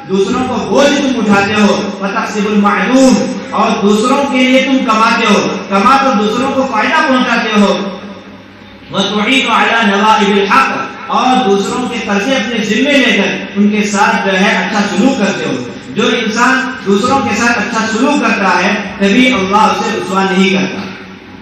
دوسروں کو بوجھ تم اٹھاتے ہو، وتحسب المعدوم، اور دوسروں کے لیے تم کماتے ہو، کما کر دوسروں کو فائدہ پہنچاتے ہو، وتعين على نوائب الحق، اور دوسروں کے قرضے اپنے ذمے لے کر ان کے ساتھ جو ہے اچھا سلوک کرتے ہو۔ جو انسان دوسروں کے ساتھ اچھا سلوک کرتا ہے کبھی اللہ اسے رسوا نہیں کرتا۔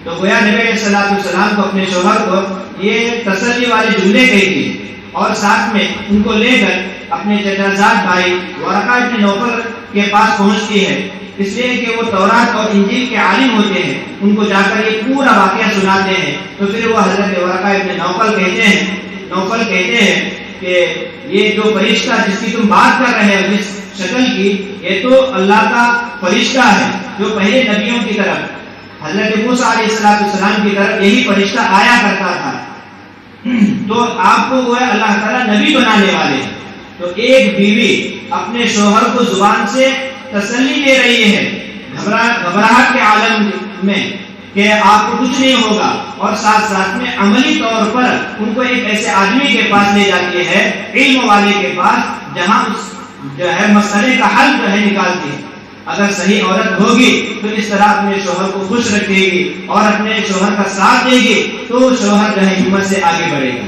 تو گویا نبی علیہ السلام کو اپنے شوہر کو یہ تسلی والے جملے کہی تھی، اور ساتھ میں ان کو لے کر اپنے چچا زاد بھائی ورقہ ابن نوفل کے پاس پہنچتی ہے، اس لیے کہ وہ تورات اور انجیل کے عالم ہوتے ہیں، ان کو جا کر یہ پورا واقعہ سناتے ہیں۔ تو پھر وہ حضرت ورقہ ابن نوفل کہتے ہیں کہ یہ جو فرشتہ جس کی تم بات کر رہے ہو، جس شکل کی، یہ تو اللہ کا فرشتہ ہے جو پہلے نبیوں کی طرف، حضرت موسیٰ علیہ السلام کی طرف یہی فرشتہ آیا کرتا تھا، تو آپ کو وہ ہے اللہ تعالیٰ نبی بنانے والے ہیں۔ تو ایک بیوی اپنے شوہر کو زبان سے تسلی دے رہی ہے گھبراہٹ کے عالم میں کہ آپ کو کچھ نہیں ہوگا، اور ساتھ ساتھ میں عملی طور پر ان کو ایک ایسے آدمی کے پاس لے جاتی ہے، علم والے کے پاس، جہاں اس جو ہے مسئلے کا حل جو ہے نکالتی ہے۔ اگر صحیح عورت ہوگی تو اس طرح اپنے شوہر کو خوش رکھے گی اور اپنے شوہر کا ساتھ دے گی تو شوہر جو ہے ہمت سے آگے بڑھے گا۔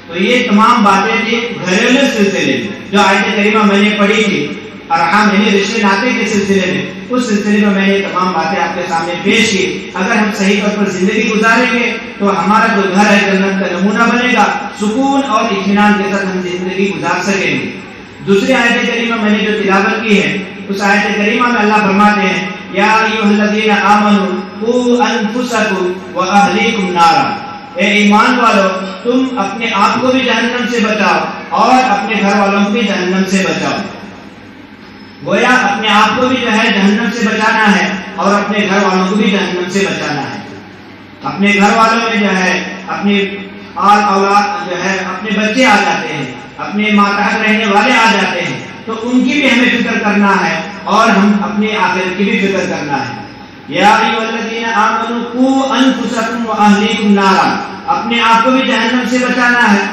تو یہ تمام باتیں تھی گھریلو سلسلے میں، جو آیت کریمہ میں نے پڑھی تھی ارحام یعنی رشتے ناطے کے سلسلے میں، اس سلسلے میں نے تمام باتیں آپ کے سامنے پیش کی۔ اگر ہم صحیح طور پر زندگی گزاریں گے تو ہمارا جو گھر ہے جنت کا نمونہ بنے گا، سکون اور اطمینان کے ساتھ ہم زندگی گزار سکیں گے۔ دوسری آیت کریمہ میں نے جو تلاوت کی ہے، اس آیت کریمہ میں اللہ فرماتے ہیں یا ایھا الذین آمنوا قوا انفسکم واہلیکم نارا، اے ایمان والو تم اپنے آپ کو بھی جہنم سے بچاؤ اور اپنے گھر والوں کو بھی جہنم سے بچاؤ۔ گویا اپنے آپ کو بھی جو ہے جہنم سے بچانا ہے اور اپنے گھر والوں کو بھی جہنم سے بچانا ہے۔ اپنے گھر والوں میں جو ہے اپنی آل اولاد جو ہے اپنے بچے آ جاتے ہیں، اپنے ماتحت رہنے والے آ جاتے ہیں، تو ان کی بھی ہمیں فکر کرنا ہے اور ہم اپنے آخرت کی بھی فکر کرنا ہے۔ یا ایھا الذین آمنوا قوا انفسکم واہلیکم نارا، اپنے آپ کو بھی جہنم سے بچانا ہے،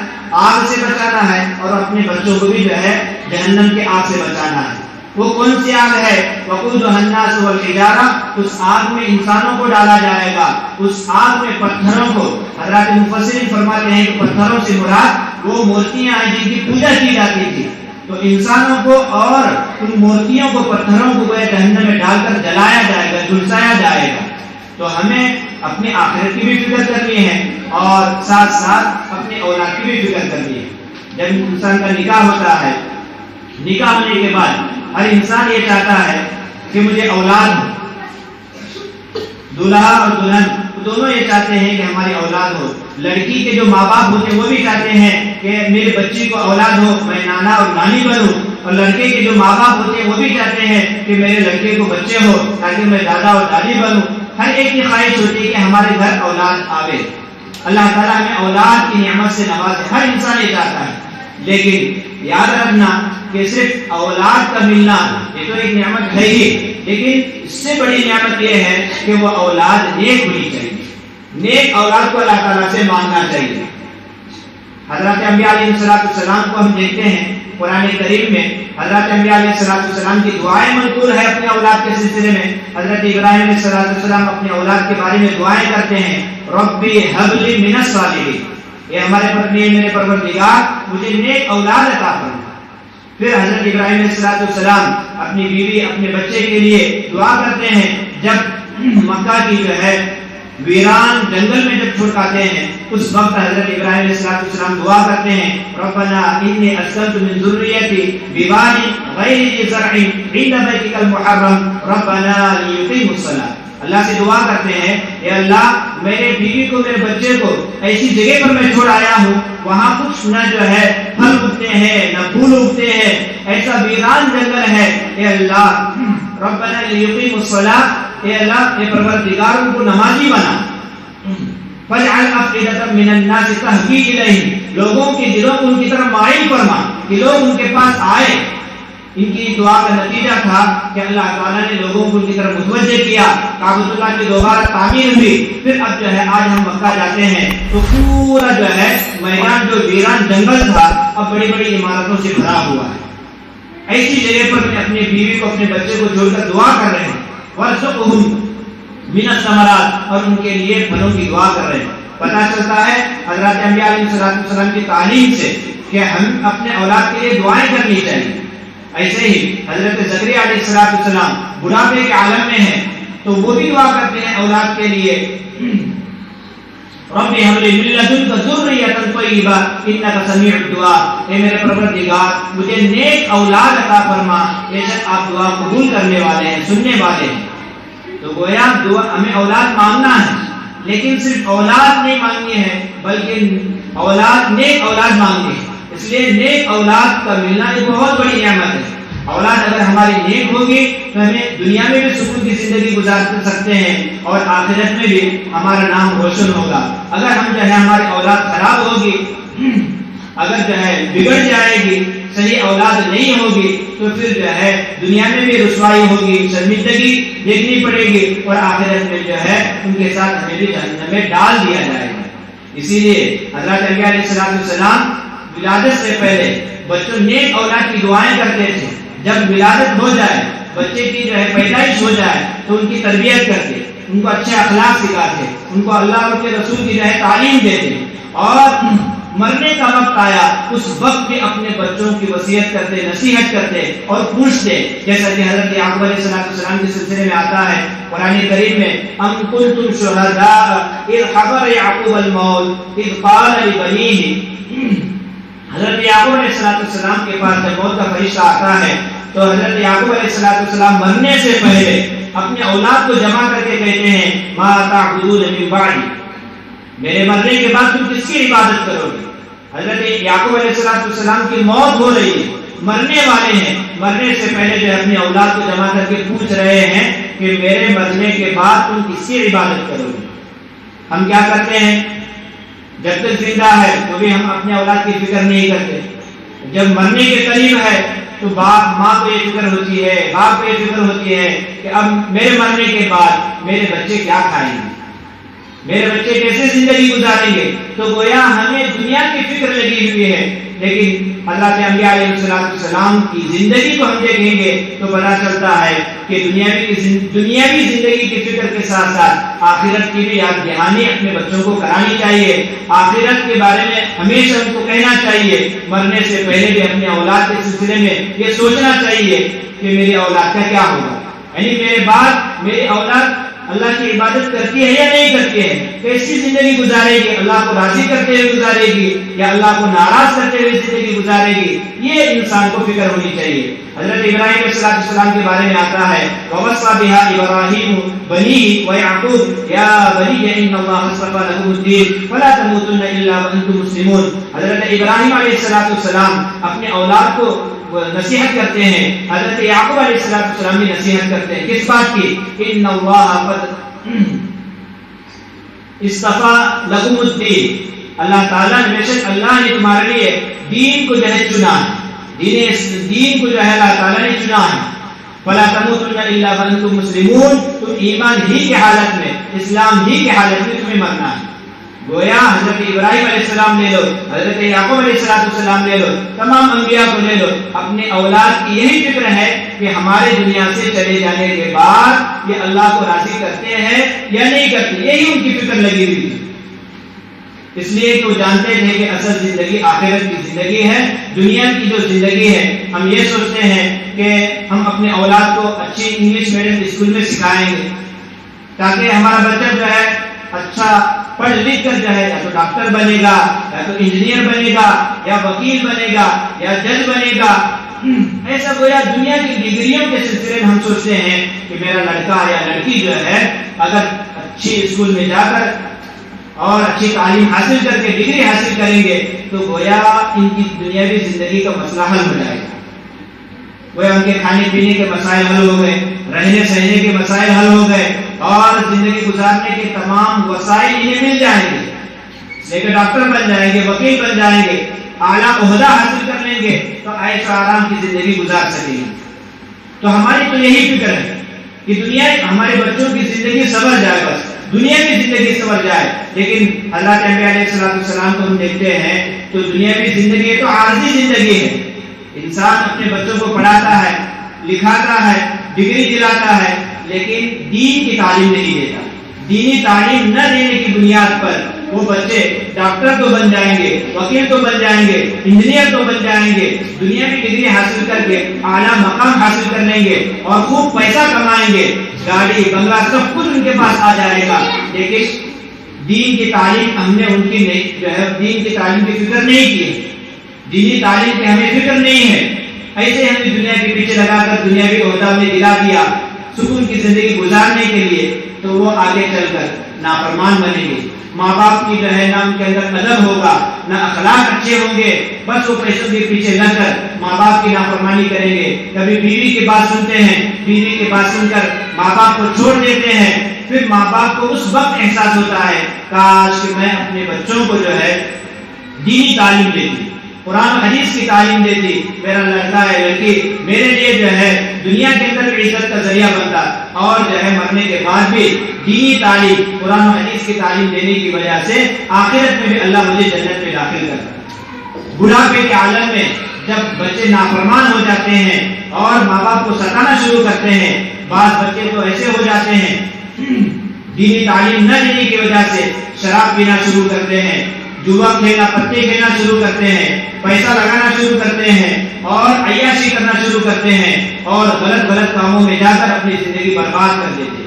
آگ سے بچانا ہے، اور اپنے بچوں کو بھی جو ہے جہنم کے آگ سے بچانا ہے۔ وہ کون سی آگ ہے؟ وقودها الناس والحجارہ، اس آگ میں انسانوں کو ڈالا جائے گا، اس آگ میں پتھروں کو، حضرات مفسرین فرماتے ہیں کہ پتھروں سے مراد وہ مورتیاں ہیں جن کی پوجا کی جاتی تھی، تو انسانوں کو اور ان مورتیوں کو، پتھروں کو جہنم میں ڈال کر جلایا جائے گا، جھلسایا جائے گا۔ تو ہمیں اپنی آخرت کی بھی فکر کرنی ہے اور ساتھ ساتھ اپنی اولاد کی بھی فکر کرنی ہے۔ جب انسان کا نکاح ہوتا ہے، نکاح ہونے کے بعد ہر انسان یہ چاہتا ہے کہ مجھے اولاد ہو، دولہا اور دلہن دونوں یہ چاہتے ہیں کہ ہماری اولاد ہو۔ لڑکی کے جو ماں باپ ہوتے ہیں وہ بھی چاہتے ہیں کہ میرے بچی کو اولاد ہو، میں نانا اور نانی بنوں، اور لڑکے کے جو ماں باپ ہوتے ہیں وہ بھی چاہتے ہیں کہ میرے لڑکے کو بچے ہو تاکہ میں دادا اور دادی بنوں۔ ہر ایک کی خواہش ہوتی ہے کہ ہمارے گھر اولاد آوے۔ اللہ تعالیٰ ہمیں اولاد کی نعمت سے نوازے، ہر انسان یہ چاہتا ہے، لیکن یاد رکھنا کہ صرف اولاد کا ملنا یہ تو ایک نعمت ہے ہی، لیکن اس سے بڑی نعمت یہ ہے کہ وہ اولاد نیک ہونی چاہیے، نیک اولاد کو اللہ تعالیٰ سے مانگنا چاہیے۔ حضرت انبیاء علیہ السلام کو ہم دیکھتے ہیں قرآن کریم میں، حضرت انبیاء علیہ السلام کی دعائیں منقول ہے اپنے اولاد کے سلسلے میں۔ حضرت ابراہیم علیہ السلام اپنے اولاد کے بارے میں دعائیں کرتے ہیں، ربی ہب لی من الصالحین، یہ ہمارے میرے پروردگار مجھے نیک اولاد عطا فرما۔ پھر حضرت ابراہیم علیہ السلام اپنی بیوی اپنے بچے کے لیے دعا کرتے ہیں، جب مکہ کی جو ہے ویران جنگل میں جب چھڑکاتے ہیں اس وقت حضرت ابراہیم علیہ السلام دعا کرتے ہیں، ربنا انی اسکنت من ذریتی بواد غیر ذی زرع عند بیتک المحرم ربنا لیقیموا الصلاۃ، اللہ سے دعا کرتے ہیں اے اللہ میرے بیوی کو میرے بچے کو ایسی جگہ پر میں چھوڑ آیا ہوں وہاں کچھ نہ جو ہے پھل اگتے ہیں نہ پھول اگتے ہیں، ایسا ویران جنگل ہے، اے اللہ ربنا لیقیموا الصلاۃ، اے اللہ اے پروردگار ان کو نمازی بنا، فاجعل افئدۃ من الناس تهوی الیہم، لوگوں کے دلوں کو ان کی طرف مائل فرما کہ لوگ ان کے پاس آئے۔ ان کی دعا کا نتیجہ تھا کہ اللہ تعالیٰ نے لوگوں کو ان کی طرف متوجہ کیا، کعبۃ اللہ کی دوبارہ تعمیر ہوئی۔ پھر اب جو ہے آج ہم مکہ جاتے ہیں تو پورا جو ہے میدان جو ویران جنگل تھا اب بڑی بڑی عمارتوں سے بھرا ہوا ہے۔ ایسی جگہ پر میں اپنی بیوی کو اپنے بچے کو چھوڑ کر دعا کر رہے ہیں، وَارْزُقْهُمْ مِنَ الثَّمَرَاتِ، اور ان کے لیے پھلوں کی دعا کر رہے ہیں۔ پتہ چلتا ہے حضرت انبیاء علیہ السلام کی تعلیم سے کہ ہم اپنے اولاد کے لیے دعائیں کرنی چاہیے۔ ایسے ہی حضرت زکریا علیہ السلام بڑھاپے کے عالم میں ہیں تو وہ بھی دعا کرتے ہیں اولاد کے لیے، رب هب لي من لدنك ذرية طيبة انك سميع الدعاء، اے میرے پروردگار مجھے نیک اولاد عطا فرما، بے شک آپ دعا قبول کرنے والے ہیں، سننے والے ہیں۔ تو گویا دعا ہمیں اولاد مانگنا ہے، لیکن صرف اولاد نہیں مانگنی ہے بلکہ اولاد نیک اولاد مانگنی ہے۔ اس لیے نیک اولاد کا ملنا ایک بہت بڑی نعمت ہے۔ اولاد اگر ہماری نیک ہوگی تو ہمیں دنیا میں بھی سکون کی زندگی گزار سکتے ہیں اور آخرت میں بھی ہمارا نام روشن ہوگا۔ اگر ہم جو ہے ہماری اولاد خراب ہوگی، اگر جو ہے بگڑ جائے گی، صحیح اولاد نہیں ہوگی تو پھر جو ہے دنیا میں بھی رسوائی ہوگی، شرمندگی دیکھنی پڑے گی اور آخرت میں جو ہے ان کے ساتھ ہمیں بھی جہنم میں ڈال دیا جائے گا۔ اسی لیے حضرت انبیاء علیہ السلام ولادت سے پہلے بچوں نیک اولاد کی دعائیں کرتے تھے۔ جب ولادت ہو جائے، بچے کی جو ہے پیدائش ہو جائے تو ان کی تربیت کرتے، ان کو اچھے اخلاق سکھاتے، ان کو اللہ اور کے رسول کی جو ہے تعلیم دیتے، اور مرنے کا وقت آیا اس وقت بھی اپنے بچوں کی وصیت کرتے، نصیحت کرتے اور پوچھتے، جیسا کہ حضرت یعقوب علیہ السلام کے سلسلے میں آتا ہے قرآن کریم میں، ام کنتم شہداء اذ حضر یعقوب الموت اذ قال لبنیہ، حضرت یعقوب علیہ السلام کے پاس جب موت کا فرشتہ آتا ہے تو حضرت یعقوب علیہ السلام مرنے سے پہلے اپنے اولاد کو جمع کر کے کہتے ہیں، ما تعبدون من بعدی، میرے مرنے کے بعد تم کس کی عبادت کرو گے؟ حضرت یعقوب علیہ السلام کی موت ہو رہی ہے، مرنے والے ہیں، مرنے سے پہلے جو اپنے اولاد کو جمع کر کے پوچھ رہے ہیں کہ میرے مرنے کے بعد تم کس کی عبادت کرو گے؟ ہم کیا کرتے ہیں؟ جب تک زندہ ہے تو بھی ہم اپنے اولاد کی فکر نہیں کرتے، جب مرنے کے قریب ہے تو ماں کو یہ فکر ہوتی ہے، باپ کو یہ فکر ہوتی ہے کہ اب میرے مرنے کے بعد میرے بچے کیا کھائیں گے، میرے بچے کیسے زندگی گزاریں گے۔ تو گویا ہمیں دنیا کی فکر لگی ہوئی ہے، لیکن اللہ کے انبیاء علیہ السلام کی زندگی کو ہم دیکھیں گے تو پتہ چلتا ہے کہ دنیاوی زندگی کی فکر کے ساتھ ساتھ آخرت کی بھی یاد دہانی اپنے بچوں کو کرانی چاہیے، آخرت کے بارے میں ہمیشہ ان کو کہنا چاہیے، مرنے سے پہلے بھی اپنے اولاد کے سلسلے میں یہ سوچنا چاہیے کہ میری اولاد کا کیا ہوگا، یعنی میرے بعد میری اولاد اللہ کی عبادت کرتی ہے یا نہیں کرتی ہے، کیسی زندگی گزارے گی، اللہ کو راضی کرتے ہوئے گزارے گی یا اللہ کو ناراض کرتے ہوئے زندگی گزارے گی، یہ انسان کو فکر ہونی چاہیے۔ حضرت ابراہیم علیہ السلام کے بارے میں آتا ہے، وَوَصَّى بِهَا إِبْرَاهِيمُ بَنِيهِ وَيَعْقُوبُ يَا بَنِيَّ إِنَّ اللَّهَ اصْطَفَى لَكُمُ الدِّينَ فَلَا تَمُوتُنَّ إِلَّا وَأَنْتُمْ مُسْلِمُونَ۔ حضرت ابراہیم علیہ السلام اپنے اولاد کو نصیحت کرتے ہیں، حضرت یعقوب علیہ السلام بھی نصیحت کرتے ہیں، کس بات کی؟ ان اللہ قد اصطفیٰ لکم الدین، اللہ تعالیٰ نے، بے شک اللہ نے تمہارے لیے دین کو جو ہے چنا ہے، دین کو جو ہے اللہ تعالیٰ نے چنا ہے۔ فلا تموتن الا وانتم مسلمون، تم ایمان ہی کی حالت میں، اسلام ہی کی حالت میں تمہیں مرنا ہے۔ گویا حضرت ابراہیم علیہ السلام لے لو، حضرت یعقوب علیہ السلام لے لو، تمام انبیاء کو لے لو، اپنے اولاد کی یہی فکر ہے کہ ہمارے دنیا سے چلے جانے کے بعد یہ اللہ کو راضی کرتے ہیں یا نہیں کرتے، یہی ان کی فکر لگی ہوئی تھی۔ اس لیے کہ وہ جانتے تھے کہ اصل زندگی آخرت کی زندگی ہے، دنیا کی جو زندگی ہے ہم یہ سوچتے ہیں کہ ہم اپنے اولاد کو اچھی انگلش میڈیم اسکول میں سکھائیں گے تاکہ ہمارا بچہ جو ہے اچھا پڑھ لکھ کر جو ہے یا تو ڈاکٹر بنے گا، یا تو انجینئر بنے گا، یا وکیل بنے گا، یا جج بنے گا۔ ایسا گویا دنیا کی ڈگریوں کے سلسلے میں ہم سوچتے ہیں کہ میرا لڑکا یا لڑکی جو ہے اگر اچھی اسکول میں جا کر اور اچھی تعلیم حاصل کر کے ڈگری حاصل کریں گے تو گویا ان کی دنیاوی زندگی کا مسئلہ حل ہو جائے گا، گویا ان کے کھانے پینے کے مسائل حل ہو گئے، رہنے سہنے کے مسائل حل ہو گئے، اور زندگی گزارنے کے تمام وسائل انہیں مل جائیں گے، لیکن ڈاکٹر بن جائیں گے، وکیل بن جائیں گے، اعلیٰ عہدہ حاصل کر لیں گے تو عیش و آرام کی زندگی گزار سکیں گے۔ تو ہماری تو یہی فکر ہے کہ دنیا ہمارے بچوں کی زندگی سنور جائے، بس دنیا کی زندگی سنور جائے، لیکن اللہ کے نبی علیہ السلام کو ہم دیکھتے ہیں تو دنیا کی زندگی تو عارضی زندگی ہے۔ انسان اپنے بچوں کو پڑھاتا ہے، لکھاتا ہے، ڈگری دلاتا ہے، لیکن دین کی تعلیم نہیں دیتا۔ دینی تعلیم نہ دینے کی بنیاد پر وہ بچے ڈاکٹر تو بن جائیں گے، وکیل تو بن جائیں گے، انجینئر تو بن جائیں گے، دنیا کی ڈگری حاصل کر کے اعلیٰ مقام حاصل کر لیں گے اور خوب پیسہ کمائیں گے، گاڑی بنگلہ سب کچھ ان کے پاس آ جائے گا، لیکن دین کی تعلیم ہم نے ان کی نہیں جو ہے دین کی تعلیم کی فکر نہیں کی، دینی تعلیم کی ہمیں فکر نہیں ہے، ایسے ہم نے دنیا کے پیچھے لگا کر دنیاوی عہدہ میں دلا دیا سکون کی زندگی گزارنے کے لیے، تو وہ آگے چل کر نافرمان بنیں گے۔ ماں باپ کی جو ہے نہ ان کے اندر ادب ہوگا، نہ اخلاق اچھے ہوں گے، بس وہ پیسوں کے پیچھے لگ کر ماں باپ کی نافرمانی کریں گے۔ کبھی بیوی کی بات سنتے ہیں، بیوی کی بات سن کر ماں باپ کو چھوڑ دیتے ہیں، پھر ماں باپ کو اس وقت احساس ہوتا ہے کاش کہ میں اپنے بچوں کو جو ہے دینی تعلیم دیتی، قرآن و حدیث کی تعلیم دیتی، میرا لڑکا ہے لڑکی میرے لیے جو ہے دنیا کے اندر بھی عزت کا ذریعہ بنتا، اور جو ہے مرنے کے بعد بھی دینی تعلیم قرآن و حدیث کی تعلیم دینے کی وجہ سے آخرت میں بھی اللہ مجھے جنت میں داخل کرتا۔ بڑھاپے کے عالم میں جب بچے نافرمان ہو جاتے ہیں اور ماں باپ کو ستانا شروع کرتے ہیں، بعض بچے تو ایسے ہو جاتے ہیں دینی تعلیم نہ دینے کی وجہ سے شراب پینا شروع کرتے ہیں، جوا کھیلنا، پتے کھیلنا شروع کرتے ہیں، پیسہ لگانا شروع کرتے ہیں اور عیاشی کرنا شروع کرتے ہیں اور غلط کاموں میں جا کر اپنی زندگی برباد کر دیتے ہیں۔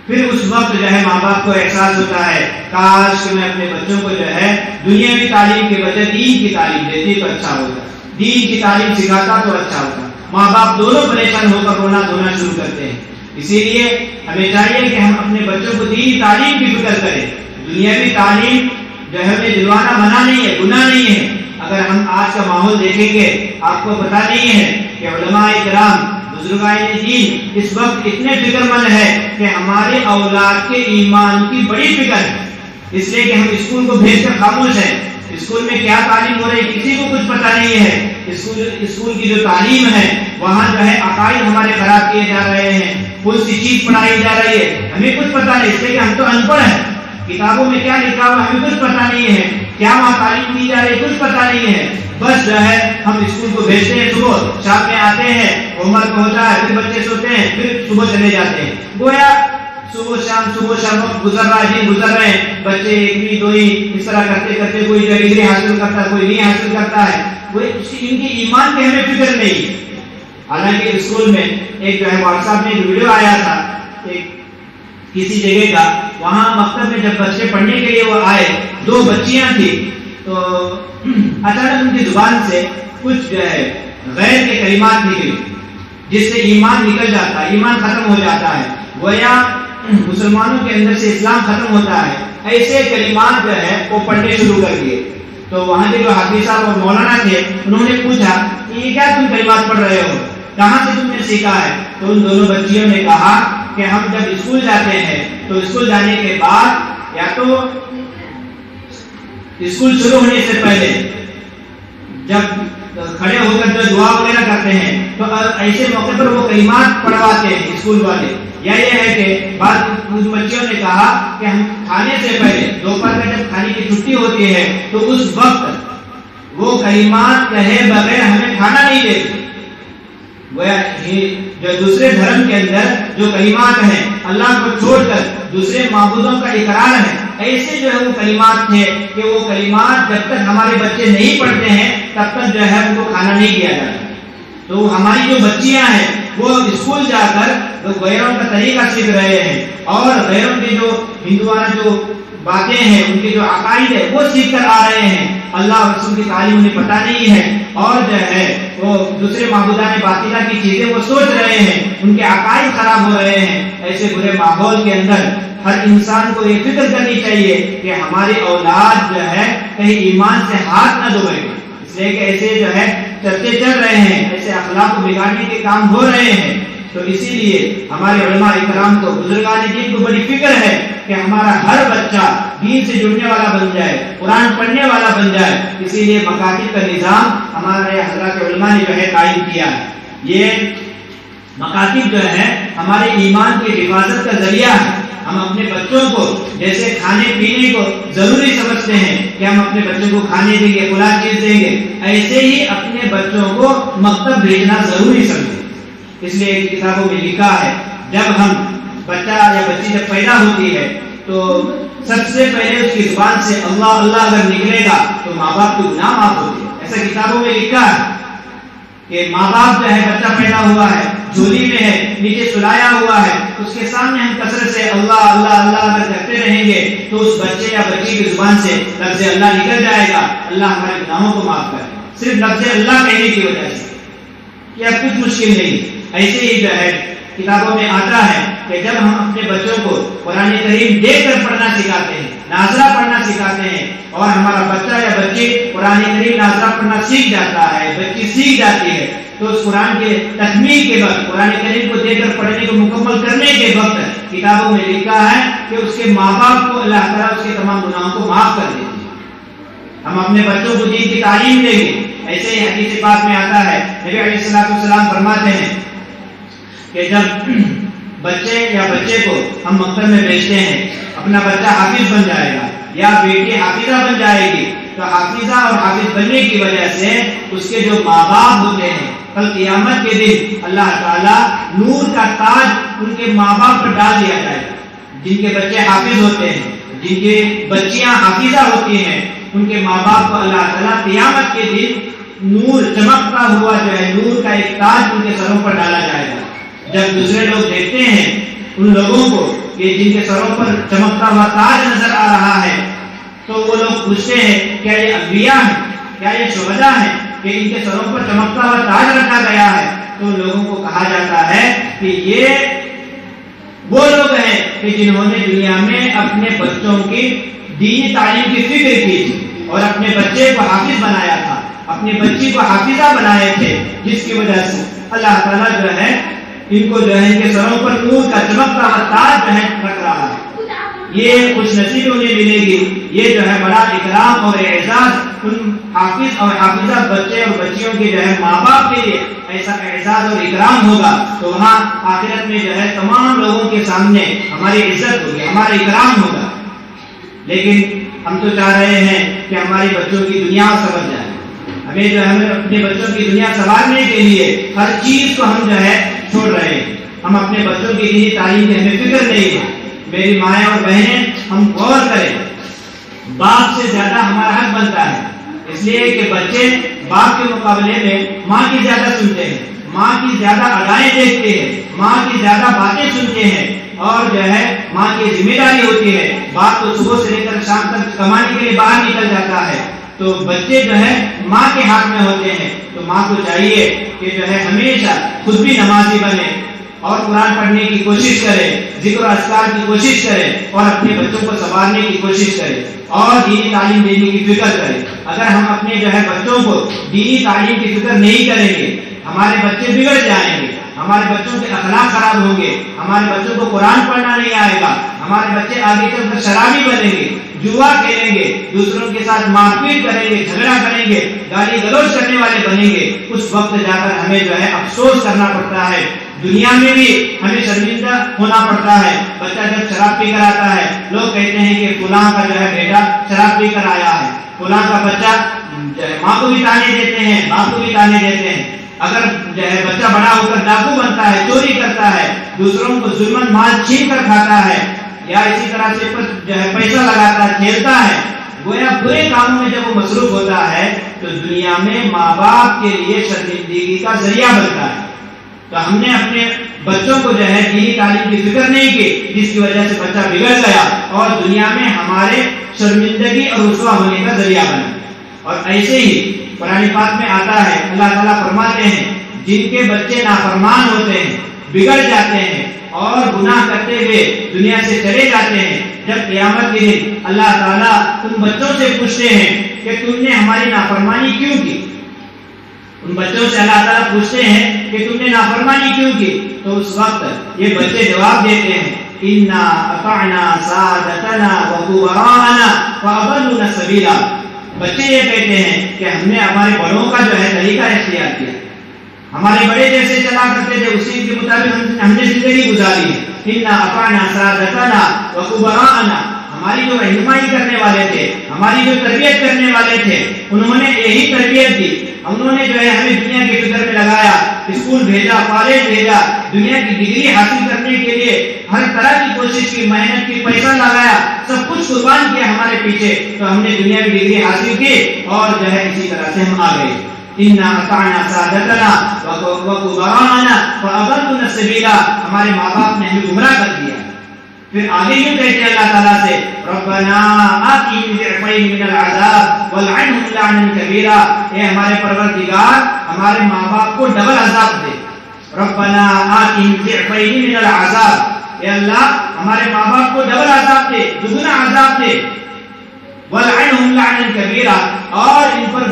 پھر اس وقت جو ہے ماں باپ کو احساس ہوتا ہے کاش کہ میں اپنے بچوں کو جو ہے دنیاوی تعلیم کے بجائے دین کی تعلیم دیتی تو اچھا ہوتا، دین کی تعلیم سکھاتا تو اچھا ہوتا۔ ماں باپ دونوں پریشان ہو کر رونا دھونا شروع کرتے ہیں۔ اسی لیے ہمیں چاہیے کہ ہم اپنے بچوں کو دینی تعلیم کی فکر کریں۔ دنیاوی تعلیم جو ہے ہمیں دلوانا منع نہیں ہے، گناہ نہیں ہے۔ اگر ہم آج کا ماحول دیکھیں گے آپ کو پتہ نہیں ہے کہ علماء کرام بزرگان دین اس وقت اتنے فکر مند ہے کہ ہمارے اولاد کے ایمان کی بڑی فکر ہے، اس لیے کہ ہم اسکول کو بھیج کر خاموش ہیں۔ اسکول میں کیا تعلیم ہو رہی ہے کسی کو کچھ پتہ نہیں ہے۔ اسکول کی جو تعلیم ہے وہاں جو ہے عقائد ہمارے خراب کیے جا رہے ہیں، کون سی چیز پڑھائی جا رہی ہے ہمیں کچھ پتہ نہیں، اس لیے کہ ہم تو ان پڑھ ہیں۔ کتابوں میں کیا لکھا ہوا ہمیں کچھ پتہ نہیں ہے، کیا وہاں تعلیم دی جا رہی ہے کچھ پتہ نہیں ہے۔ بس جو ہے ہم اسکول کو بھیجتے ہیں، صبح شام میں آتے ہیں، ہوم ورک ہوتا ہے، پھر بچے سوتے ہیں، پھر صبح چلے جاتے ہیں۔ گویا صبح شام وقت گزر رہا ہے، دن گزر رہے ہیں، بچے ایکویں دویں اس طرح کرتے کرتے کوئی ڈگری حاصل کرتا ہے، کوئی نہیں حاصل کرتا ہے۔ ان کی ایمان کی ہمیں فکر نہیں۔ حالانکہ اسکول میں ایک جو ہے واٹس ایپ میں ایک ویڈیو آیا تھا ایک کسی جگہ کا، وہاں مکتب میں جب بچے پڑھنے کے لیے وہ آئے، دو بچیاں تھیں، تو اچانک ان کی زبان سے کچھ جو ہے غیر کے کلمات نکلی جس سے ایمان نکل جاتا ہے، ایمان ختم ہو جاتا ہے، گویا مسلمانوں کے اندر سے اسلام ختم ہوتا ہے۔ ایسے کلمات جو ہے وہ پڑھنے شروع کر دیے۔ تو وہاں کے جو حافظ صاحب اور مولانا تھے انہوں نے پوچھا یہ کیا تم کلمات پڑھ رہے ہو، کہاں سے تم نے سیکھا ہے؟ تو ان دونوں بچیوں نے کہا کہ ہم جب اسکول جاتے ہیں تو اسکول جانے کے بعد یا تو اسکول شروع ہونے سے پہلے جب کھڑے ہو کر جو دعا وغیرہ کرتے ہیں تو ایسے موقع پر وہ کلمات پڑھواتے ہیں اسکول والے. یا یہ ہے کہ بعض بچیوں نے کہا کہ ہم کھانے سے پہلے دوپہر میں جب کھانے کی چھٹی ہوتی ہے تو اس وقت وہ کلمات کہے بغیر ہمیں کھانا نہیں دیتے. جو دوسرے دھرم کے اندر جو کلمات ہیں اللہ کو چھوڑ کر دوسرے معبودوں کا اقرار ہے، ایسے جو ہے وہ کلمات تھے کہ وہ کلمات جب تک ہمارے بچے نہیں پڑھتے ہیں تب تک جو ہے ان کو کھانا نہیں دیا جاتا. تو ہماری جو بچیاں ہیں وہ اسکول جا کر غیروں کا طریقہ سیکھ رہے ہیں اور غیروں کے جو ہندوانہ جو باتیں ہیں ان کے جو عقائد ہے وہ سیکھ کر آ رہے ہیں. اللہ اور رسول کی تعلیم انہیں پتہ نہیں ہے اور جو ہے وہ دوسرے معبودان باطلہ کی چیزیں وہ سوچ رہے ہیں، ان کے عقائد خراب ہو رہے ہیں. ایسے برے ماحول کے اندر ہر انسان کو یہ فکر کرنی چاہیے کہ ہماری اولاد جو ہے کہیں ایمان سے ہاتھ نہ دھوئے گا. اس لیے کہ ایسے جو ہے چرچے چل رہے ہیں، ایسے اخلاق کو بگاڑنے کے کام ہو رہے ہیں. تو اسی لیے ہمارے علماء اکرام کو بزرگان دین کو بڑی فکر ہے کہ ہمارا ہر بچہ دین سے جڑنے والا بن جائے، قرآن پڑھنے والا بن جائے. اسی لیے مکاتب کا نظام ہمارے حضرات علماء نے جو ہے قائم کیا ہے. یہ مکاتب جو ہے ہمارے ایمان کی حفاظت کا ذریعہ ہے. ہم اپنے بچوں کو جیسے کھانے پینے کو ضروری سمجھتے ہیں کہ ہم اپنے بچوں کو کھانے دیں گے، فلاں چیز دیں گے، ایسے ہی اپنے بچوں کو مکتب بھیجنا ضروری سمجھیں. اس لیے کتابوں میں لکھا ہے جب ہم بچہ یا بچی جب پیدا ہوتی ہے تو سب سے پہلے اس کی زبان سے اللہ اللہ اگر نکلے گا تو ماں باپ کے گناہ معاف ہوتے ہیں. ایسا کتابوں میں لکھا ہے کہ ماں باپ جو ہے بچہ پیدا ہوا ہے، جھولی میں ہے، نیچے سلایا ہوا ہے، اس کے سامنے ہم کثرت سے اللہ اللہ اللہ اگر کرتے رہیں گے تو اس بچے یا بچی کی زبان سے لفظ اللہ نکل جائے گا. اللہ ہمارے گناہوں کو معاف کرے صرف لفظ اللہ کہنے کی وجہ سے. یہ اب کچھ مشکل نہیں. ایسے ہی جو ہے کتابوں میں آتا ہے کہ جب ہم اپنے بچوں کو قرآن کریم دیکھ کر پڑھنا سکھاتے ہیں، ناظرہ پڑھنا سکھاتے ہیں اور ہمارا بچہ یا بچی قرآن کریم ناظرہ پڑھنا سیکھ جاتا ہے، بچی سیکھ جاتی ہے، تو اس قرآن کے تکمیل کے وقت قرآن کریم کو دیکھ کر پڑھنے کو مکمل کرنے کے وقت کتابوں میں لکھا ہے کہ اس کے ماں باپ کو اللہ تعالیٰ اس کے تمام گناہوں کو معاف کر دیتے ہیں. ہم اپنے بچوں کو دین کی تعلیم دیں گے. ایسے ہی حدیث پاک میں آتا ہے نبی علیہ الصلوۃ والسلام فرماتے ہیں کہ جب بچے یا بچے کو ہم مکتب میں بھیجتے ہیں، اپنا بچہ حافظ بن جائے گا یا بیٹی حافظہ بن جائے گی، تو حافظہ اور حافظ بننے کی وجہ سے اس کے جو ماں باپ ہوتے ہیں کل قیامت کے دن اللہ تعالیٰ نور کا تاج ان کے ماں باپ پر ڈال دیا جائے گا. جن کے بچے حافظ ہوتے ہیں، جن کے بچیاں حافظہ ہوتی ہیں، ان کے ماں باپ کو اللہ تعالیٰ قیامت کے دن نور چمکتا ہوا جو ہے نور کا ایک تاج ان کے سروں پر ڈالا جائے گا. جب دوسرے لوگ دیکھتے ہیں ان لوگوں کو کہ جن کے سروں پر چمکتا ہوا تاج نظر آ رہا ہے تو وہ لوگ پوچھتے ہیں کیا یہ انبیاء ہیں، کیا یہ شہداء ہیں کہ ان کے سروں پر چمکتا ہوا تاج رکھا گیا ہے؟ تو لوگوں کو کہا جاتا ہے کہ یہ وہ لوگ ہیں کہ جنہوں نے دنیا میں اپنے بچوں کی دینی تعلیم کی فکر کی تھی اور اپنے بچے کو حافظ بنایا تھا، اپنی بچی کو حافظہ بنائے تھے، جس کی وجہ سے اللہ تعالیٰ جو ہے ان کو جو ہے ان کے سروں پر نور کا چمکتا ہوا تاج جو ہے رکھ رہا ہے. یہ خوش نصیبی انہیں ملے گی. یہ جو ہے بڑا اکرام اور اعزاز ان حافظ اور حافظہ بچے اور بچیوں کے جو ہے ماں باپ کے لیے ایسا اعزاز اور اکرام ہوگا. تو وہاں آخرت میں جو ہے تمام لوگوں کے سامنے ہماری عزت ہوگی، ہمارا اکرام ہوگا. لیکن ہم تو چاہ رہے ہیں کہ ہمارے بچوں کی دنیا سمجھ جائے. ہمیں جو ہے اپنے بچوں کی دنیا سنوارنے کے لیے ہر چیز کو ہم جو ہے چھوڑ رہے ہیں. ہم اپنے بچوں کی دینی تعلیم کی ہمیں فکر نہیں ہے. میری مائیں اور بہنیں ہم غور کریں، باپ سے زیادہ ہمارا حق بنتا ہے. اس لیے کہ بچے باپ کے مقابلے میں ماں کی زیادہ سنتے ہیں، ماں کی زیادہ ادائیں دیکھتے ہیں، ماں کی زیادہ باتیں سنتے ہیں اور جو ہے ماں کی ذمہ داری ہوتی ہے. باپ تو صبح سے لے کر شام تک کمانے کے لیے باہر نکل جاتا ہے، تو بچے جو ہے ماں کے ہاتھ میں ہوتے ہیں. تو ماں کو چاہیے کہ جو ہے ہمیشہ خود بھی نمازی بنے اور قرآن پڑھنے کی کوشش کرے، ذکر و اذکار کی کوشش کرے اور اپنے بچوں کو سنوارنے کی کوشش کرے اور دینی تعلیم دینے کی فکر کرے. اگر ہم اپنے جو ہے بچوں کو دینی تعلیم کی فکر نہیں کریں گے ہمارے بچے بگڑ جائیں گے، ہمارے بچوں کے اخلاق خراب ہوں گے، ہمارے بچوں کو قرآن پڑھنا نہیں آئے گا، ہمارے بچے آگے چل کر شرابی بنیں گے، جوا کھیلیں گے، دوسروں کے ساتھ مار پیٹ کریں گے، جھگڑا کریں گے، گالی گلوچ کرنے والے بنیں گے، اس وقت جا کر ہمیں جو ہے افسوس کرنا پڑتا ہے، دنیا میں بھی ہمیں شرمندہ ہونا پڑتا ہے۔ بچہ جب شراب پی کر آتا ہے، لوگ کہتے ہیں کہ فلاں کا جو ہے بیٹا شراب پی کر آیا ہے، فلاں کا بچہ ماں کو بھی تانے دیتے ہیں، باپ کو بھی تانے دیتے ہیں۔ اگر جو ہے بچہ بڑا ہو کر ڈاکو بنتا ہے، چوری کرتا ہے، دوسروں کو ظلمن مال چھین کر کھاتا ہے، یا اسی طرح سے جو ہے پیسہ لگاتا ہے، کھیلتا ہے، گویا برے کاموں میں جب وہ مصروف ہوتا ہے تو دنیا میں ماں باپ کے لیے شرمندگی کا ذریعہ بنتا ہے۔ تو ہم نے اپنے بچوں کو جو ہے دینی تعلیم کی فکر نہیں کی، جس کی وجہ سے بچہ بگڑ گیا اور دنیا میں ہمارے شرمندگی اور رسوا ہونے کا ذریعہ بنا۔ اور ایسے ہی قرآن پاک میں آتا ہے، اللہ تعالیٰ فرماتے ہیں جن کے بچے نافرمان ہوتے ہیں، بگڑ جاتے ہیں اور گناہ کرتے ہوئے دنیا سے چلے جاتے ہیں، جب قیامت کے دن اللہ تعالیٰ ان بچوں سے پوچھتے ہیں کہ تم نے ہماری نافرمانی کیوں کی، ان بچوں سے اللہ تعالیٰ پوچھتے ہیں کہ تم نے نافرمانی کیوں کی، تو اس وقت یہ بچے جواب دیتے ہیں اِنَّا أَطَعْنَا سَادَتَنَا وَكُبَرَاءَنَا فَأَضَلُّونَا السَّبِيلَ۔ بچے یہ کہتے ہیں کہ ہم نے ہمارے بڑوں کا جو ہے طریقہ اختیار کیا، ہمارے بڑے جیسے چلا کرتے تھے اسی کے مطابق ہم نے زندگی گزاری ہے۔ اِنَّا أَطَعْنَا سَادَتَنَا وَكُبَرَاءَنَا، ہماری جو رہنمائی کرنے والے تھے، ہماری جو تربیت کرنے والے تھے، انہوں نے یہی تربیت دی، انہوں نے جو ہے ہمیں دنیا کی فکر میں لگایا، اسکول بھیجا، کالج بھیجا، دنیا کی ڈگری حاصل کرنے کے لیے ہر طرح کی کوشش کی، محنت کی، پیسہ لگایا، سب کچھ قربان کیا ہمارے پیچھے، تو ہم نے دنیا کی ڈگری حاصل کی اور جو ہے اسی طرح سے ہم آ گئے۔ اِنَّا أَطَعْنَا سَادَتَنَا وَكُبَرَاءَنَا فَأَضَلُّونَا السَّبِيلَ، ہمارے ماں باپ نے ہمیں گمراہ کر دیا۔ پھر آگے یوں کہتے ہیں اللہ تعالیٰ سے ربنا آتِهِمْ ضِعْفَيْنِ مِنَ الْعَذَابِ وَالْعَنْهُمْ لَعْنًا كَبِيرًا، اے ہمارے پروردگار ہمارے ماں باپ کو ڈبل عذاب دے۔ ربنا آتِهِمْ ضِعْفَيْنِ مِنَ الْعَذَابِ، اے اللہ ہمارے ماں باپ کو ڈبل عذاب دے، دگنا عذاب دے۔ وَالْعَنْهُمْ لَعْنًا كَبِيرًا، اور ان پر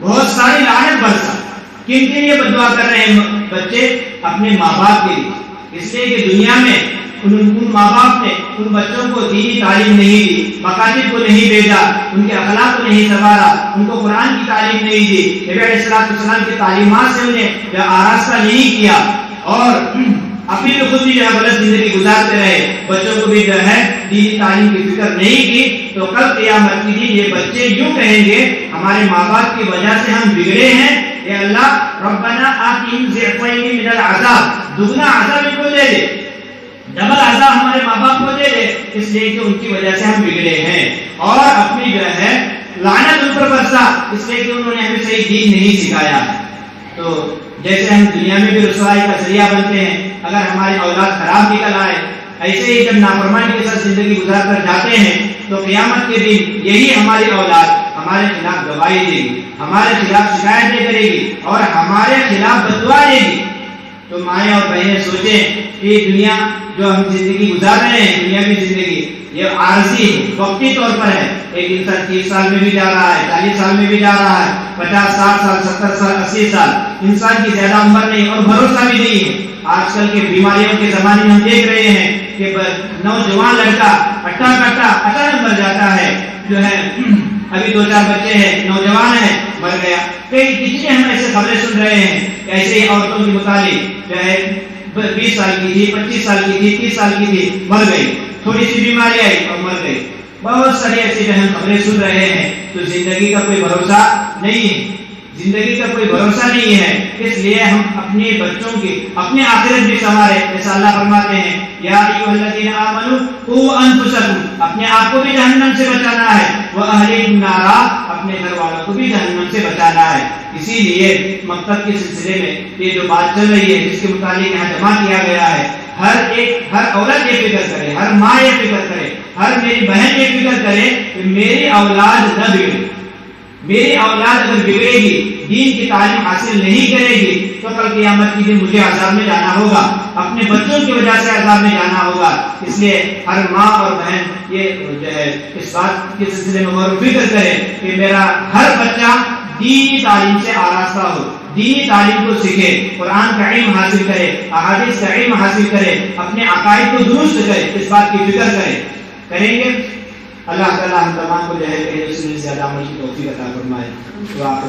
بہت ساری لعنت برسا۔ کن کے لیے بد دعا کر رہے ہیں بچے؟ اپنے ماں باپ کے لیے، اس لیے کہ دنیا میں ان ماں باپ نے ان بچوں کو دینی تعلیم نہیں دی، مکاتب کو نہیں بھیجا، ان کے اخلاق کو نہیں سنوارا، ان کو قرآن کی تعلیم نہیں دی، نبی علیہ السلام کی تعلیمات سے انہیں آراستہ نہیں کیا، اور اپنی تو خود بھی جو ہے غلط زندگی گزارتے رہے، بچوں کو بھی جو ہے دینی تعلیم کی فکر نہیں کی، تو کل قیامت کے دن یہ بچے یوں کہیں گے ہمارے ماں باپ کی وجہ سے ہم بگڑے ہیں، اے اللہ ربنا آتِهِمْ ضِعْفَيْنِ مِنَ الْعَذَابِ، دگنا عذاب ان کو دے دے، ڈبل عذاب ہمارے ماں باپ کو دے دے، اس لیے کہ ان کی وجہ سے ہم بگڑے ہیں، اور اپنی جو ہے لعنت ان پر برسا، اس لیے کہ انہوں نے ہمیں صحیح دین نہیں سکھایا۔ تو جیسے ہم دنیا میں بھی رسوائی کا ذریعہ بنتے ہیں، اگر ہماری اولاد خراب نکل آئے، ایسے ہی جب نافرمانی کے ساتھ زندگی گزار کر جاتے ہیں تو قیامت کے دن یہی ہماری اولاد ہمارے خلاف گواہی دے گی، ہمارے خلاف شکایتیں کرے گی اور ہمارے خلاف بد دعا دے گی۔ تو مائیں اور بہنیں سوچیں کہ دنیا جو ہم زندگی گزار رہے ہیں، دنیا کی زندگی یہ عارضی ہے، وقتی طور پر ہے، ایک انسان 30 سال میں بھی جا رہا ہے، 40 سال میں بھی جا رہا ہے، 50 60 سال 70 سال 80 سال، انسان کی زیادہ عمر نہیں اور بھروسہ بھی نہیں ہے۔ آج کل کے بیماریوں کے زمانے میں ہم دیکھ رہے ہیں کہ نوجوان لڑکا اچانک مر جاتا ہے، جو ہے ابھی 2-4 بچے ہیں، نوجوان ہیں، مر گیا۔ کتنے ہم ایسے خبریں سن رہے ہیں، ایسے ہی عورتوں کے متعلق جو ہے 20 سال کی تھی، 25 سال کی تھی، 30 سال کی تھی، مر گئی، تھوڑی سی بیماری آئی اور مر گئی۔ بہت ساری ایسی اہم خبریں سن رہے ہیں، تو زندگی کا کوئی بھروسہ نہیں ہے، زندگی کا کوئی بھروسہ نہیں ہے، اس لیے ہم اپنے بچوں کی اپنے آخرت بھی سنوارے، جیسا اللہ فرماتے ہیں یا ایھا الذین آمنوا قوا انفسکم، اپنے آپ کو بھی جہنم سے بچانا ہے، واہلیکم نارا، اپنے گھر والوں کو بھی جہنم سے بچانا ہے۔ اسی لیے مکتب کے سلسلے میں یہ جو بات چل رہی ہے، جس کے متعلق یہاں جمع کیا گیا ہے، ہر عورت یہ فکر کرے، ہر ماں یہ فکر کرے، ہر میری بہن یہ فکر کرے کہ میری اولاد نہ بگڑے، میری اولاد اگر بگڑے گی، دین کی تعلیم حاصل نہیں کرے گی، تو کل قیامت کے دن مجھے عذاب میں جانا ہوگا، اپنے بچوں کی وجہ سے عذاب میں جانا ہوگا۔ اس لیے ہر ماں اور بہن یہ جو ہے اس بات کے سلسلے میں غور و فکر کرے کہ میرا ہر بچہ دینی تعلیم سے آراستہ ہو، دینی تعلیم کو سیکھے، قرآن کا علم حاصل کرے، احادیث کا علم حاصل کرے، اپنے عقائد کو درست کرے، اس بات کی فکر کریں گے اللہ تعالیٰ ہم تمام کو جو ہے کہ اس میں زیادہ عمل کی توفیق عطا فرمائے۔ تو آپ کو